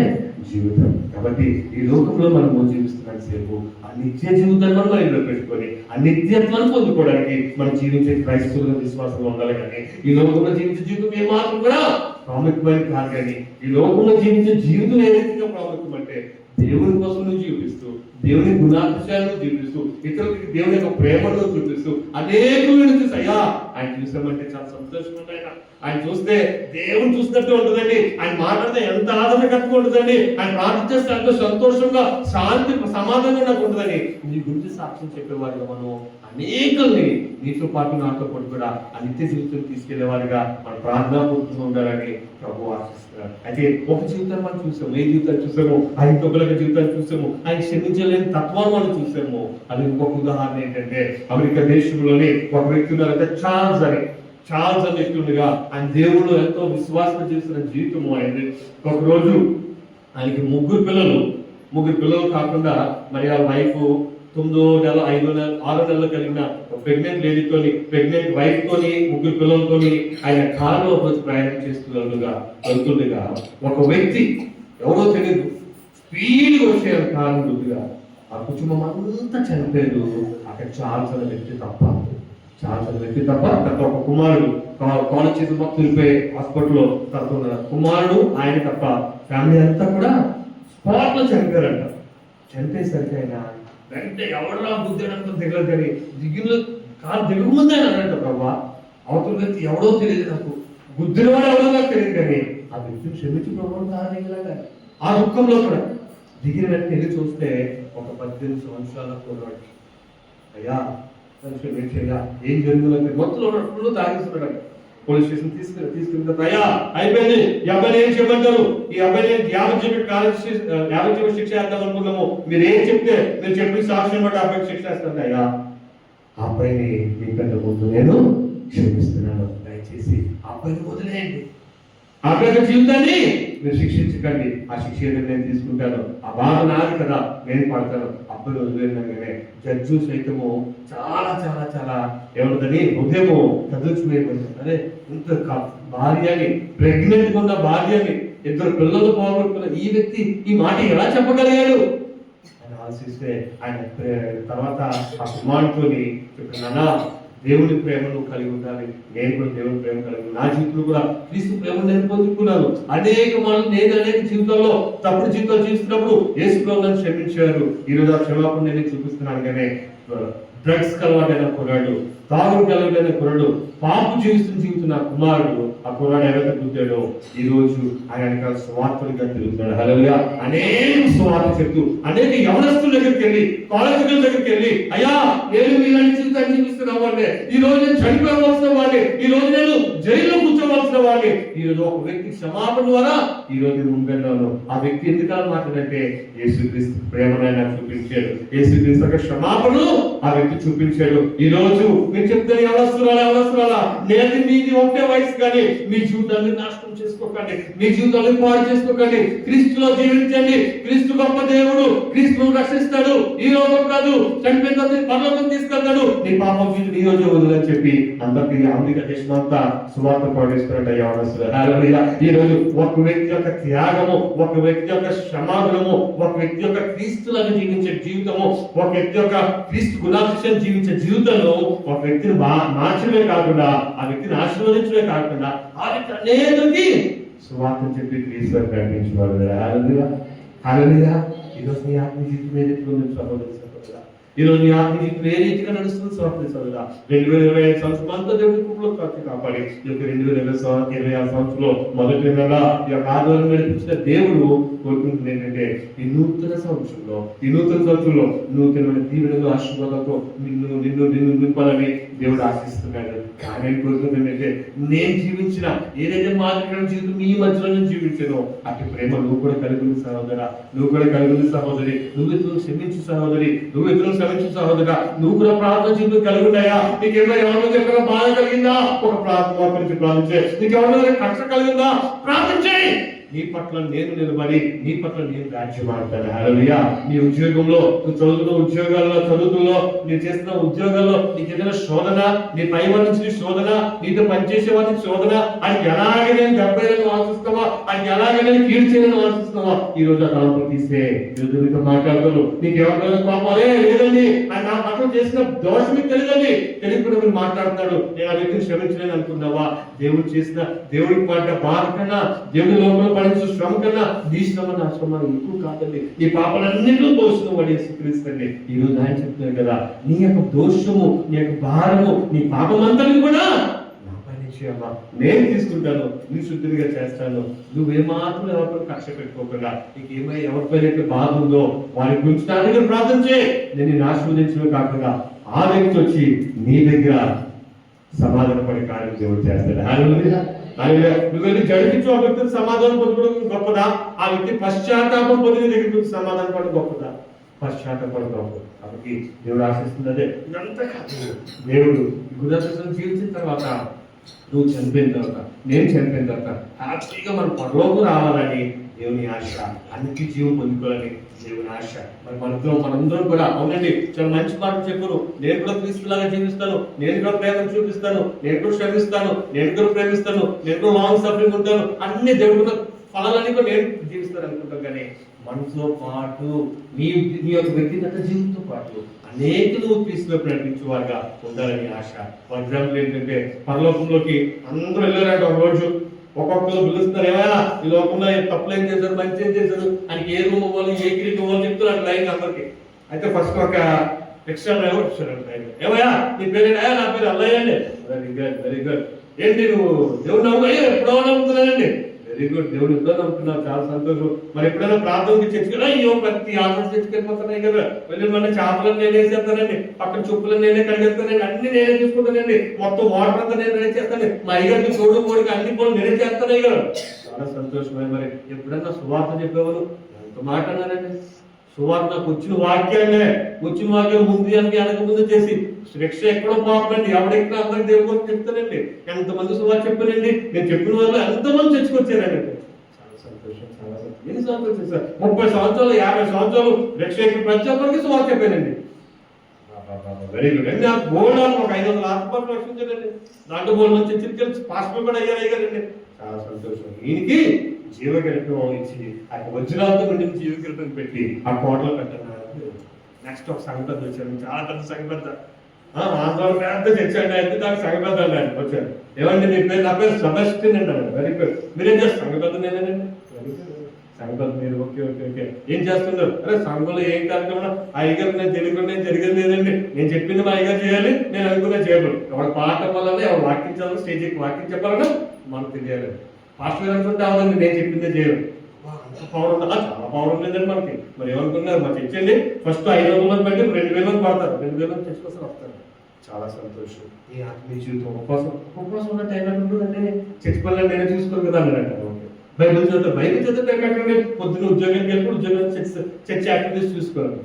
జీవితం. కాబట్టి ఈ లోకంలో మనము జీవిస్తున్న సేపు ఆ నిత్య జీవితాన్ని మనం మైండ్లో పెట్టుకొని ఆ నిత్యత్వాన్ని పొందుకోవడానికి మనం జీవించే క్రైస్తవుల విశ్వాసంలో ఉండాలి. కానీ ఈ లోకంలో జీవించే జీవితం ఏమాత్రం కూడా ప్రాముఖ్యమైన కాదు. కానీ ఈ లోకంలో జీవించే జీవితం ఏ రీతిగా ప్రాముఖ్యం అంటే దేవుని కోసం నువ్వు జీవిస్తూ, దేవుని గుణాతిశయాలను జీవిస్తూ, ఇతరులకి దేవుని యొక్క ప్రేమను చూపిస్తూ అనేకులను చూసి అయ్యా ఆయన చూసామంటే చాలా సంతోషంగా ఉంటాయి. ఆయన చూస్తే దేవుని చూసినట్టు ఉంటుందండి. ఆయన మాట్లాడితే ఎంత ఆదరణకరంగా ఉంటుందండి. ఆయన ప్రార్థిస్తే ఎంతో సంతోషంగా శాంతి సమాధానంగా నాకు ఉంటుందని నీ గురించి సాక్ష్యం చెప్పేవారిగా మనం అనేకల్ని నీతో పాటు నాతో పాటు కూడా ఆ నిత్య జీవితం తీసుకెళ్లేవారిగా మన ప్రార్థనాపూర్తిగా ఉండాలని ప్రభు ఆశిస్తున్నారు. అయితే ఒక జీవితాన్ని మనం చూసాము, ఏ జీవితాన్ని చూసాము, ఆయన ఇంకొకరి జీవితాన్ని చూసాము, ఆయన క్షమించలేని తత్వాన్ని మనం చూసాము. అది ఇంకొక ఉదాహరణ ఏంటంటే అమెరికా దేశంలోని ఒక వ్యక్తి ఉన్నారంటే చార్ల్స్ అనే వ్యక్తి ఉండగా ఆయన దేవుడు ఎంతో విశ్వాసం చేసిన జీవితము అయింది. ఒకరోజు ఆయనకి ముగ్గురు పిల్లలు కాకుండా మరి ఆ వైఫ్ 9వ నెల 5వ నెల 6వ నెలలు కలిగిన ప్రెగ్నెంట్ లేడీతోని ప్రెగ్నెంట్ వైఫ్ తోని ముగ్గురు పిల్లలతోని ఆయన కారులో రోజు ప్రయాణం వెళ్తుండగా ఒక వ్యక్తి ఎవరో తెలియదు స్పీడ్గా వచ్చే కారు గుర్తుగా ఆ కుటుంబం అంతా చనిపోయారు. అక్కడ చార్ల్స్ అనే వ్యక్తి తప్ప తన ఒక కుమారుడు కాలేజ్ చేసి మొత్తం వెళ్ళిపోయి హాస్పిటల్లో తన కుమారుడు ఆయన తప్ప ఫ్యామిలీ అంతా కూడా స్పాట్ లో చనిపోయారంట. చనిపోయేసరికి ఆయన వెంటనే ఎవడలా బుద్ధి దిగలేదు. కానీ కారు దిగుల ముందే అన్నట్ట ప్రభా అవతల వ్యక్తి ఎవడో తెలియదు, నాకు బుద్ధిని వాడు ఎవడో నాకు తెలియదు. కానీ ఆ వ్యక్తిని క్షమించి ప్రభావం కారణంగా ఆ దుఃఖంలో కూడా దిగిన వెంటనే వెళ్ళి చూస్తే ఒక 18 సంవత్సరాల కుర్రాడు. అయ్యా ఏం జరిగిందో మొత్తం తాగిస్తున్నాడు. పోలీస్ స్టేషన్ తీసుకెళ్తే అయ్యా అయిపోయింది, ఈ అబ్బాయిని ఏం చేయమంటారు, ఈ అబ్బాయిని యావజ్జీవ శిక్ష వేద్దాం అనుకున్నాము, మీరు ఏం చెప్తే మీరు చెప్పిన సాక్ష్యం బట్టి అబ్బాయికి శిక్ష వేస్తాను. అయ్యా ఆ అబ్బాయిని మీకంటే ముందు నేను క్షమిస్తున్నాను, దయచేసి ఆ అబ్బాయిని వదిలేయండి, ఆ అబ్బాయి జీవితాన్ని మీరు శిక్షించకండి, ఆ శిక్ష ఏదైనా నేను తీసుకుంటాను, ఆ బాధ నాది కదా నేను పడతాను, అబ్బాయి వదిలేదనగానే జడ్జు సైతము చాలా చాలా చాలా ఏమంటుందని హృదయము కదుల్చిపోయిపోయింది. అరే ఇంత భార్యని ప్రెగ్నెంట్ ఉన్న భార్యని 2 పిల్లలు పోగొట్టుకున్న ఈ వ్యక్తి ఈ మాట ఎలా చెప్పగలిగాడు అని ఆలోచిస్తే ఆయన తర్వాత ఆ కుమారుడితోని చెప్పిన దేవుని ప్రేమను కలిగి ఉండాలి, నేను కూడా దేవుని ప్రేమ కలిగి నా జీవితంలో కూడా క్రీస్తు ప్రేమను నేను పొందుకున్నాను. నేను అనేక జీవితాల్లో తప్పుడు జీవితాలు జీవిస్తున్నప్పుడు యేసు ప్రభువును క్షమించారు. ఈరోజు ఆ క్షమాపణ నేను చూపిస్తున్నాను. కానీ డ్రగ్స్ కలవాడైన కుర్రాడు, తాగుడు కలవాడైన కుర్రాడు, పాపు జీవిస్తున్న కుమారుడు, ఆ కుర్రాడు ఎవరైతే గుద్దాడో ఈ రోజు ఆయన స్వార్థులుగా తిరుగుతున్నాడు. హల్లెలూయా. అనేక స్వార్థ చెప్తూ అనేక యవనస్తుల దగ్గరికి వెళ్ళి కాలేజీల దగ్గరికి వెళ్ళి అయ్యా నేను మీలాంటి జీవితాన్ని జీవిస్తున్నావు అంటే ఈ రోజు నేను చనిపోవలసిన వాడిని, ఈ రోజు నేను జైల్లో కూర్చోవలసిన వాడిని, ఈ రోజు ఒక వ్యక్తి క్షమాపణ ద్వారా ఈ రోజు ముందున్నాను. ఆ వ్యక్తి ఎందుకని మాట్లాడంటే యేసుక్రీస్తు ప్రేమనైనా చూపించాడు, యేసుక్రీస్తు యొక్క క్షమాపణను ఆ వ్యక్తి చూపించాడు. ఈ రోజు మీరు చెప్తే ఎవరొస్తున్నారా నేను మీది ఒకటే వయసు, కానీ మీ జీవితాన్ని నాశనం చేసుకోకండి, మీ జీవితాన్ని పాడు చేసుకోకండి, క్రీస్తులో జీవించండి. క్రీస్తు గొప్ప దేవుడు, క్రీస్తును రక్షిస్తాడు. ఈ రోజు కాదు చనిపోయిన పరలోకం తీసుకెళ్తాడు. నీ పాపం ఈ రోజు వదిలని చెప్పి అందరికీ అమెరికా దేశం అంతా సువార్త ప్రవేశిస్తున్నట్టు ఈ రోజు ఒక వ్యక్తి యొక్క త్యాగము, ఒక వ్యక్తి యొక్క క్షమాగుణము, ఒక వ్యక్తి యొక్క క్రీస్తులను జీవించే జీవితము, ఒక వ్యక్తి యొక్క క్రీస్తు గుణాతిశయం జీవించే జీవితంలో ఒక వ్యక్తిని మార్చడమే కాకుండా ఆ వ్యక్తిని ఆశీర్వదించడమే కాకుండా ఆ వ్యక్తి అనేకరికి సువార్తను చెప్పి క్రీస్తు ప్రకటించేవాడు. హల్లెలూయా. ఈరోజు నీ ఆత్మ జీవితం ఏదైతే సహోదరు ఈరోజు నీ ఆత్మ జీవితం ఏ రీతిగా నడుస్తుంది సహోదరు సహోదరా. 2025 సంవత్సరం అంతా దేవుడి కృపలో కాపాడి 2026 సంవత్సరంలో మొదటి నెల ఈ యొక్క ఆదివారం నడిపించిన దేవుడు కోరుకుంటుంది ఏంటంటే ఈ నూతన సంవత్సరంలో నూతనమైన దీవెనలు ఆశీర్వాదాలతో నిన్ను నింపాలని దేవుడు ఆశిస్తున్నాడు. కానీ కోరుకుంటుంది ఏంటంటే నేను జీవించిన ఏదైతే మాదిరిగా జీవితం ఈ మధ్యలో నేను జీవించానో అటు ప్రేమ నువ్వు కూడా కలిగి ఉంది సహోదరా, నువ్వు కూడా కలిగి ఉంది సహోదరి, నువ్వు ఇతరులు క్షమించు సహోదరి, నువ్వు ఇతరులు క్షమించు సహోదరా, నువ్వు కూడా ప్రార్థన జీవితం కలిగి ఉన్నాయా? నీకేమో ఎవరిలో చెప్పిన బాధ కలిగిందా? ఒక ప్రార్థన గురించి ప్రార్థించే. నీకు ఎవరిలో కష్ట కలిగిందా? ప్రార్థించే. నీ పట్ల నేను నిలబడి నీ పట్ల నేను రాజ్యం ఆడతాను. హల్లెలూయా. నీ ఉద్యోగంలో నువ్వు చదువుతున్న ఉద్యోగాల్లో, చదువుతుల్లో నువ్వు చేస్తున్న ఉద్యోగాల్లో నీకు ఏదైనా శోధన, నీ పై వారి నుంచి శోధన, నీతో పనిచేసే వారి నుంచి శోధన, అది ఎలాగే నేను దెబ్బలను ఆశిస్తావా, అది ఎలాగే నేను కీడు చేయాలని ఆశిస్తున్నావా, ఈ రోజు ఆ తలంపులు తీస్తే ఈరోజు నీతో మాట్లాడతారు. నీకు ఎవరికైనా కోపాలే లేదండి, అది నా పట్ల చేసిన దోషం మీకు తెలియదండి, తెలియకుండా మీరు మాట్లాడుతున్నాడు, నేను ఆ వ్యక్తిని క్షమించలేను అనుకున్నావా? దేవుడు చేసిన దేవుడికి పడ్డ బాధ కన్నా, దేవుడి లోపల పడిన శ్రమ కన్నా నీ శ్రమ నా శ్రమ ఎక్కువ కాదండి. నీ పాపలన్నింటిలో దోషం వాడి స్వీకరిస్తండి. ఈ రోజు ఆయన చెప్తున్నారు కదా, నీ యొక్క దోషము, నీ యొక్క భారము, నీ పాపమంతని కూడా నా పైన చేయమ్మా, నేను తీసుకుంటాను, నీ శుద్ధిగా చేస్తాను. నువ్వేమాత్రం ఎవరిపై కక్ష పెట్టుకోకుండా, నీకు ఏమై ఎవరిపైన బాధ ఉందో వారి గురించి నా దగ్గర ప్రార్థన చేయి. నేను ఆశీర్వదించడం కాకుండా ఆ వ్యక్తి వచ్చి నీ దగ్గర సమాధాన పడే కార్యం దేవుడు చేస్తాడు. హల్లెలూయా. నువ్వు వెళ్ళి జడిపించు ఆ వ్యక్తిని సమాధానం పొందుకోవడం గొప్పదా, ఆ వ్యక్తి పశ్చాత్తాపం పొందిన దగ్గర సమాధానం పడడం గొప్పదా? పశ్చాత్తాపడం గొప్ప. కాబట్టి దేవుడు ఆశిస్తుంది అదే. ఇదంతా కాదు, దేవుడు గుణదర్శనం జీవించిన తర్వాత, నువ్వు చనిపోయిన తర్వాత, నేను చనిపోయిన తర్వాత హ్యాపీగా మన పరలోకం రావాలని దేవుని ఆశ, అన్నిటి జీవం పొందుకోవాలని దేవుని ఆశ. మరి మనందరం కూడా అవునండి, చాలా మంచి మాటలు చెప్పరు. నేను కూడా క్రీస్తులాగా జీవిస్తాను, నేను కూడా ప్రేమను చూపిస్తాను, నేను కూడా క్షమిస్తాను, నేను కూడా ప్రేమిస్తాను, నేను కూడా లాంగ్ సఫరింగ్ ఉంటాను, అన్ని దేవుడు ఫలాలన్నీ కూడా నేను జీవిస్తాను అనుకుంటాం. కానీ మనతో పాటు నీ యొక్క వ్యక్తిగత జీవితంతో పాటు అనేకులు క్రీస్తులో నడిపించేవారుగా ఉండాలని ఆశ. ఫర్ ఎగ్జాంపుల్ ఏంటంటే, పరలోకంలోకి అందరూ వెళ్ళారంట. ఒక రోజు ఒక్కొక్కరు పిలుస్తారు, ఏమైనా ఈ లోకంలో తప్పులు ఏం చేశారు, మంచి ఏం చేశారు, ఆయనకి ఏ రూమ్ ఇవ్వాలి, ఏ గిరికి ఇవ్వాలి చెప్తున్నారు లైన్ అందరికి. అయితే ఫస్ట్ ఒక ఎక్స్ట్రా డ్రైవర్ వచ్చారంట. ఏమయ్యా నీ పేరేంటి? నా పేరు అల్లయ్య అండి. Very good, very good. ఏంటి నువ్వు దేవుడు నమ్ముకున్నా? ఎప్పుడో నమ్ముతున్నానండి. వెరీ గుడ్, దేవుడు ఎప్పుడో నమ్ముతున్నావు, చాలా సంతోషం. మరి ఎప్పుడైనా ప్రార్థనకి చర్చగా అయ్యో ప్రతి ఆటలు చర్చకెళ్ళిపోతున్నాయి కదా, వెళ్ళి మన చేపలను నేనే చేస్తానండి, పక్కన చెప్పులను నేనే కడిగేస్తానండి, అన్ని నేనే చూసుకుంటానండి, మొత్తం వాటర్ అంతా నేనే చేస్తానండి, మా అయ్యగారికి తోడు కోడికి అన్ని పనులు నేనే చేస్తాను కదా. చాలా సంతోషమే. మరి ఎప్పుడన్నా సువార్త చెప్పేవారు ఎంత మాట అన్నారండి. సువార్త నాకు వచ్చిన వాక్యాన్ని, వచ్చిన వాక్యం ముందు వెనక ముందు చేసి శిక్ష ఎక్కడో పాపండి, ఎవడెక్కడ అందరికి దేవుడి కోసం చెప్తానండి. ఎంతమంది సువార్త చెప్పానండి, నేను చెప్పిన వాళ్ళు ఎంతమంది చర్చకొచ్చారండి. చాలా సంతోషం, చాలా సంతోషం. ఎన్ని సంవత్సరాలు సార్? 30 సంవత్సరాలు, 50 సంవత్సరాలు రక్ష ప్రతి ఒక్కరికి సువార్త చెప్పానండి. వెరీ గుడ్ అండి. నాకు బోర్డు ఒక 500 ఆత్మలు రక్షించారండి. దాంట్లో బోర్డు నుంచి చర్చలు పాస్పోర్ట్ కూడా అయ్యారండి. చాలా సంతోషం. ఈయనకి జీవకిరీటం ఇచ్చి ఆ వజ్రాలతో నుండి జీవకిరీటం పెట్టి ఆ కోటలో పెట్టాను. నెక్స్ట్ ఒక సంగతి వచ్చాను, చాలా పెద్ద సంగతి. ఆంధ్రలో పెద్ద తెచ్చాడు, అయితే దానికి సంగతి అన్నాడు. వచ్చాను, ఏమండి మీ పేరు? నా పేరు సెబాస్టియన్ అండి అన్నాడు. Very good. మీరేం చేస్తారు? సంగతి నేనేనండి. సంగతి మీరు? Okay okay okay. ఏం చేస్తున్నారు? అరే సంఘంలో ఏం కార్యక్రమం అయ్యగారు నేను తెలియకుండా జరిగేది లేదండి, నేను చెప్పింది మా అయ్యగారు చేయాలి, నేను అనుకున్నా చేయబడు. ఎవరు పాట వల్ల ఎవరు వాక్యం చదవాలి, స్టేజ్కి వాక్యం చెప్పాలన్నా మనకు తెలియాలి. పాస్టర్ అనుకుంటే అవదండి, నేను చెప్పిందే చేయరు. అంత పవర్ ఉందా? చాలా పవర్ ఉండేదండి మనకి. మరి ఏమనుకున్నారు? మరి తెచ్చండి, ఫస్ట్ 500 మంది బట్టి 2000 మంది పడతారు, 2000 మంది తెచ్చుకోసం వస్తారు. చాలా సంతోషం. ఈ ఆత్మీయ జీవితం ఉపవాసం ఉన్న టైం ఉంటుందంటే చర్చి పనులు నేనే చూసుకోరు కదా అన్నారంట. ఓకే. బైబిల్ చదువుతారు, బైబిల్ చదివితే ఎక్కడికంటే పొద్దున్న ఉద్యోగానికి వెళ్ళి ఉద్యోగం చర్చ్ యాక్టివిటీస్ చూసుకోవాలి.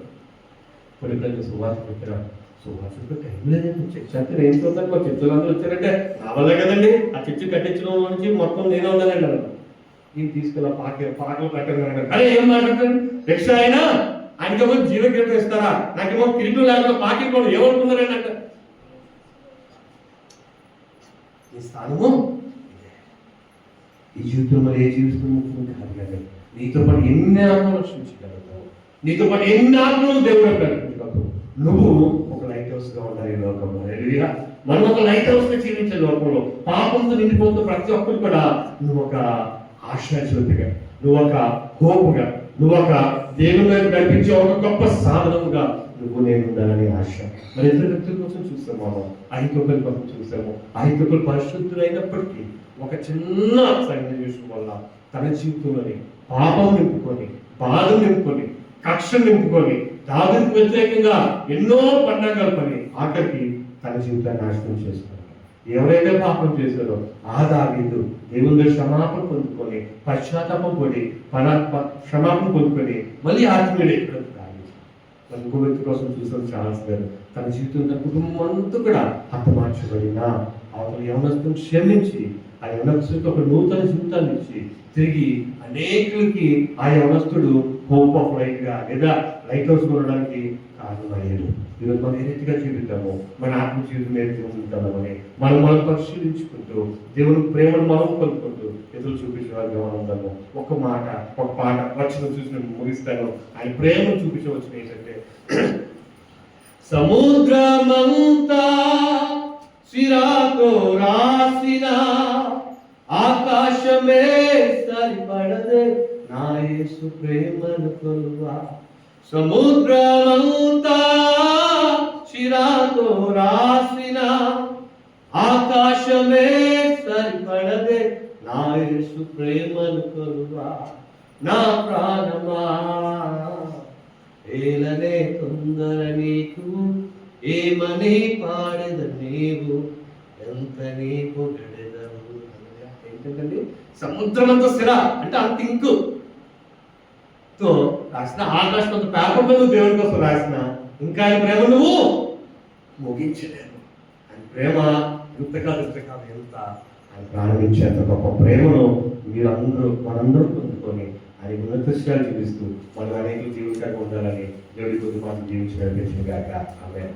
కొన్ని ప్రజలు సువార్త పెట్టారు, సువార్తకు టైం లేదండి. చర్చ్ అంటే ఏం చూద్దాం, మా చర్చలు అందరూ వచ్చారంటే నా వల్లే కదండి, ఆ చర్చ కట్టించడం నుంచి మొత్తం నేనే ఉన్నానండి అన్న. నేను తీసుకెళ్ళి పాటలు పెట్టాను. అరే ఏం మాట్లాడతాను, రిక్ష అయినా ఆయనకేమో జీవ కిరీటం ఇస్తారా, నాకేమో కిరీటం లేకుండా పాకెట్ కూడా ఏమనుకున్నారండి అంట. ఈ స్థానము ఈ జీవితంలో ఏ జీవితం కాదు కదా. నీతో పాటు ఎన్ని ఆత్మలు రక్షించగలుగుతావు, నీతో పాటు ఎన్ని ఆత్మలు దేవుడు నడిపించగలవు. నువ్వు ఒక లైట్ హౌస్ గా ఉండాలి ఈ లోకంలో. మనం ఒక లైట్ హౌస్ గా జీవించే లోకంలో పాపంతో నిండిపోతున్న ప్రతి ఒక్కరు కూడా నువ్వు ఒక ఆశాజ్యోతిగా, నువ్వు ఒక హోపుగా, నువ్వు ఒక దేవుని వైపు నడిపించే ఒక గొప్ప సాధనముగా నువ్వు నేను ఉండాలని ఆశ. మరి ఇతర వ్యక్తుల కోసం చూస్తాము, మనం ఐక్యతల కోసం చూసాము. ఐక్యతలు పరిశుద్ధులైనప్పటికీ ఒక చిన్న సన్నివేశం వల్ల తన జీవితంలోని పాపం నింపుకొని, బాధ నింపుకొని, కక్ష నింపుకొని, దావీదుకు వ్యతిరేకంగా ఎన్నో పండగలు పని ఆఖరికి తన జీవితాన్ని నాశనం చేసుకున్నాడు. ఎవరైతే పాపం చేశారో ఆ దావీదు దేవుని క్షమాపణ పొందుకొని, పశ్చాత్తాపం పడి క్షమాపణ పొందుకొని మళ్ళీ ఆత్మీయుడు ఎక్కడ ఇంకో వ్యక్తి కోసం చూసిన ఛాన్స్ లేదు. తన జీవితం, తన కుటుంబం అంతా కూడా హతమార్చబడిన అవతల యవనస్తుని క్షమించి ఆ యవనస్తుడికి ఒక నూతన జీవితాన్ని ఇచ్చి తిరిగి అనేకులకి ఆ యవనస్తుడు హోప్ ఆఫ్ లైఫ్ గా లేదా లైట్ హౌస్ కొనడానికి కారణమయ్యాడు. ఈరోజు మనం ఏ రీతిగా జీవితాము, మన ఆత్మ జీవితం ఏ రీతిగా ఉంటామని మనం పరిశీలించుకుంటూ దేవుని ప్రేమను మనం కొనుక్కుంటూ ఎదురు చూపించే వారికి మనం ఉందాము. ఒక మాట, ఒక పాట వచ్చిన చూసి నేను ముగిస్తాను. ఆయన ప్రేమను చూపించవచ్చిన ఏంటంటే, సముద్రమంతా సిరాతో రాసిన ఆకాశమే సరిపడదే నా యేసు ప్రేమను కొలువా. సముద్రమంతా సిరాతో రాసిన ఆకాశమే సరిపడదే నా యేసు ప్రేమను కొలువా. నా ప్రాణమా ఏలనే తొందర నీకు, ఏమని పాడెద నీవు, ఎంత నీ పొగడెదవు. ఏంటంటే సముద్రమంత స్థిర అంటే అంత ఇంకు తో రాసిన, ఆకాశం అంత పేపర్ మీద దేవుని కోసం రాసిన, ఇంకా ఆయన ప్రేమ నువ్వు ముగించలేవు. ఆయన ప్రేమ ఇంతకాదు ఎంత ఆయన ప్రారంభించేంత గొప్ప ప్రేమను మనందరూ పొందుకొని ఆయన ఉన్నత విషయాలు చూపిస్తూ మనం అనేక జీవితంగా ఉండాలని దేవుడి కొద్ది మాత్రం జీవించి నడిపించిన గాక. ఆమేన్.